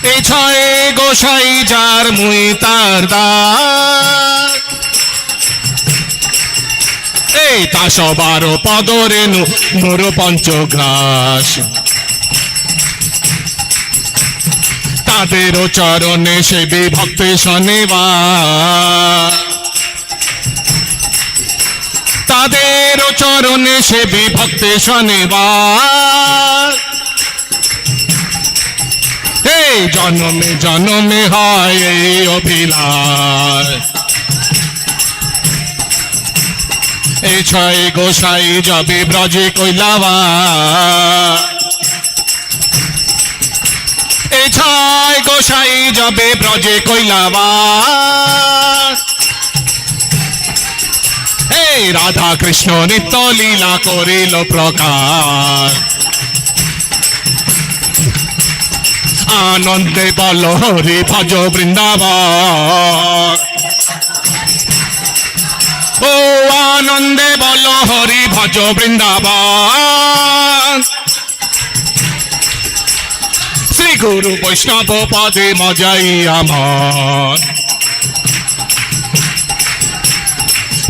এ ছয় গোসাই যার মুই তার দ্বার এই তা সবার পদরেণু মোর পঞ্চগ্রাস তাদের চরণে সেবী ভক্তি শনিবার তাদের চরণে সেবী ভক্তি শনিবার এই জনমে জনমে হয় এই অভিলাষ এই ছয় গোসাই যাবে ব্রজে কৈলাবার এই ছয় গোসাই যাবে ব্রজে কৈলাবার এই রাধা কৃষ্ণ নিত্য লীলা করিল প্রকাশ আনন্দে বল হরি ভজ বৃন্দাবন ও আনন্দে বল হরি ভজ বৃন্দাবন শ্রী গুরু বৈষ্ণব পদে মজাই আমার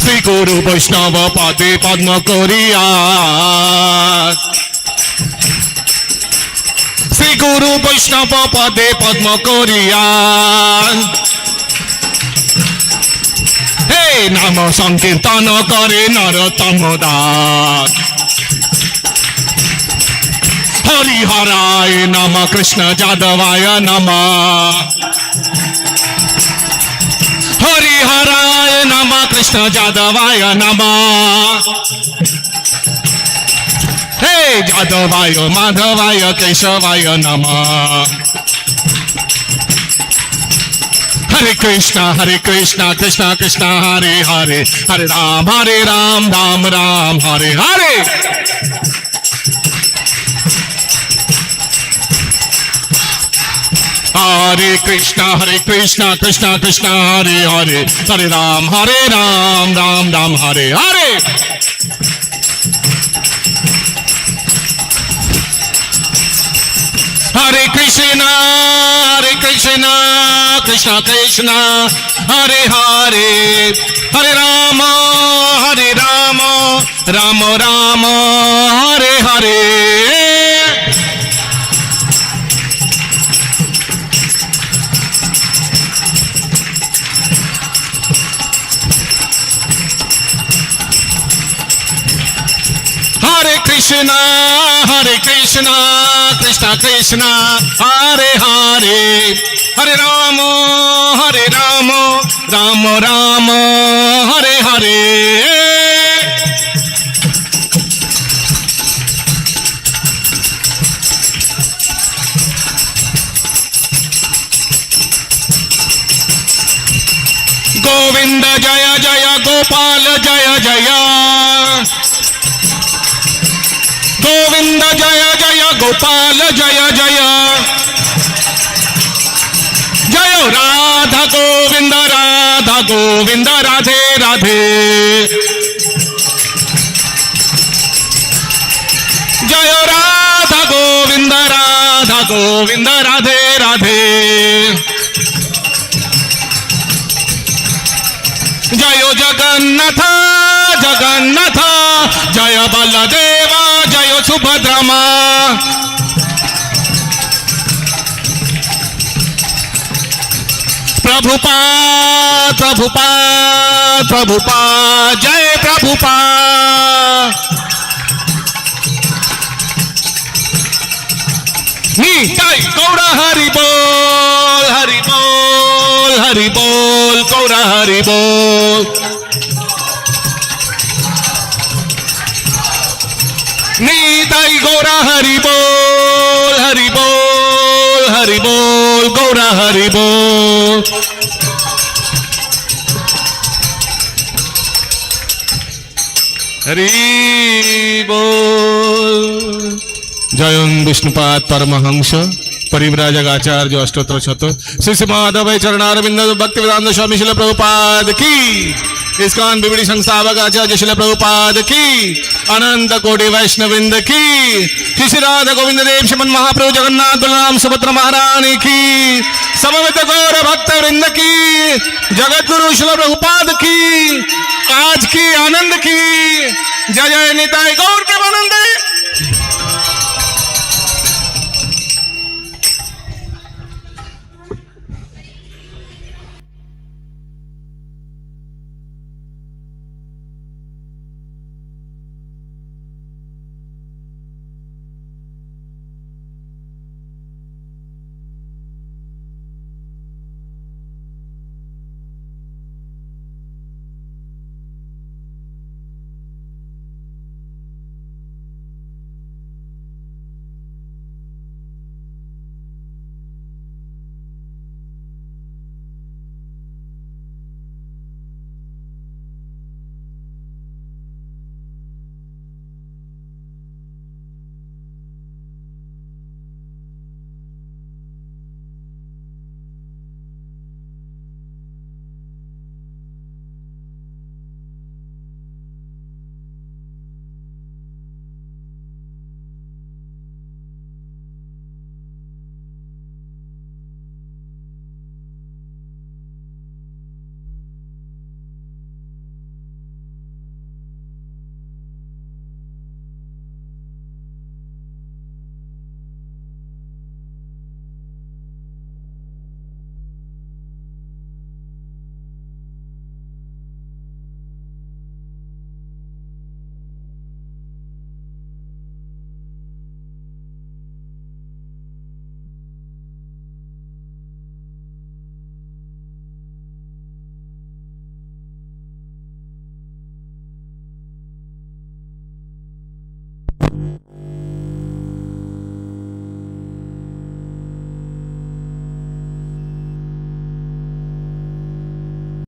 শ্রী গুরু বৈষ্ণব পদে পদ্ম করিয়া শ্রী গুরু বৈষ্ণব পদে পদ্ম করিয়া হে নাম সংকীর্তন করে নরোত্তম দাস হরি হরায় নম কৃষ্ণ যাদবায় নম হরি হরায় নম কৃষ্ণ যাদবায় নম হে যাদবায় মাধবায় কেশবায় নম হরে Krishna Krishna Krishna Hare Hare Hare Ram Ram Ram Hare Hare Hare Krishna Krishna Krishna Hare Hare Hare Ram Ram Ram Hare Hare Hare Krishna Krishna Krishna Hare Hare Hare Ram Ram Ram Hare Hare Hare Krishna Krishna Krishna Hare Hare Hare Rama Rama Rama Hare Hare Govinda Jaya Jaya Gopal Jaya Jaya Gopal জয় জয় জয় রাধা গোবিন্দ রাধে রাধে জয় রাধা গোবিন্দ রাধে রাধে জয় জগন্নাথ জগন্নাথ জয় বলদেব জয় সুভদ্রমা प्रभुपाद प्रभुपाद प्रभुपाद जय प्रभुपाद निताई गौड़ा हरि बोल हरि बोल हरि बोल गौड़ा हरि बोल निताई गौड़ा हरि बोल हरि बोल हरि बोल गौड़ा हरि बोल हरि बोल जयं विष्णुपाद परमहंस परिव्राजकाचार्य अष्टोत्तर शत श्री श्री माधव चरणारविंद भक्ति वेदांत स्वामी शिल प्रभुपाद की इस्कॉन बिबड़ी संस्थापक आचार्य शिल प्रभुपाद की अनंत कोटि वैष्णवृंद की श्री श्री राधा गोविंद देव श्रीमन महाप्रभु जगन्नाथ बलराम सुभद्रा महारानी की समवेत गौर भक्त वृंद की जगत गुरु शिल प्रभुपाद की आज की आनंद की जय जय निताय गौर के आनंद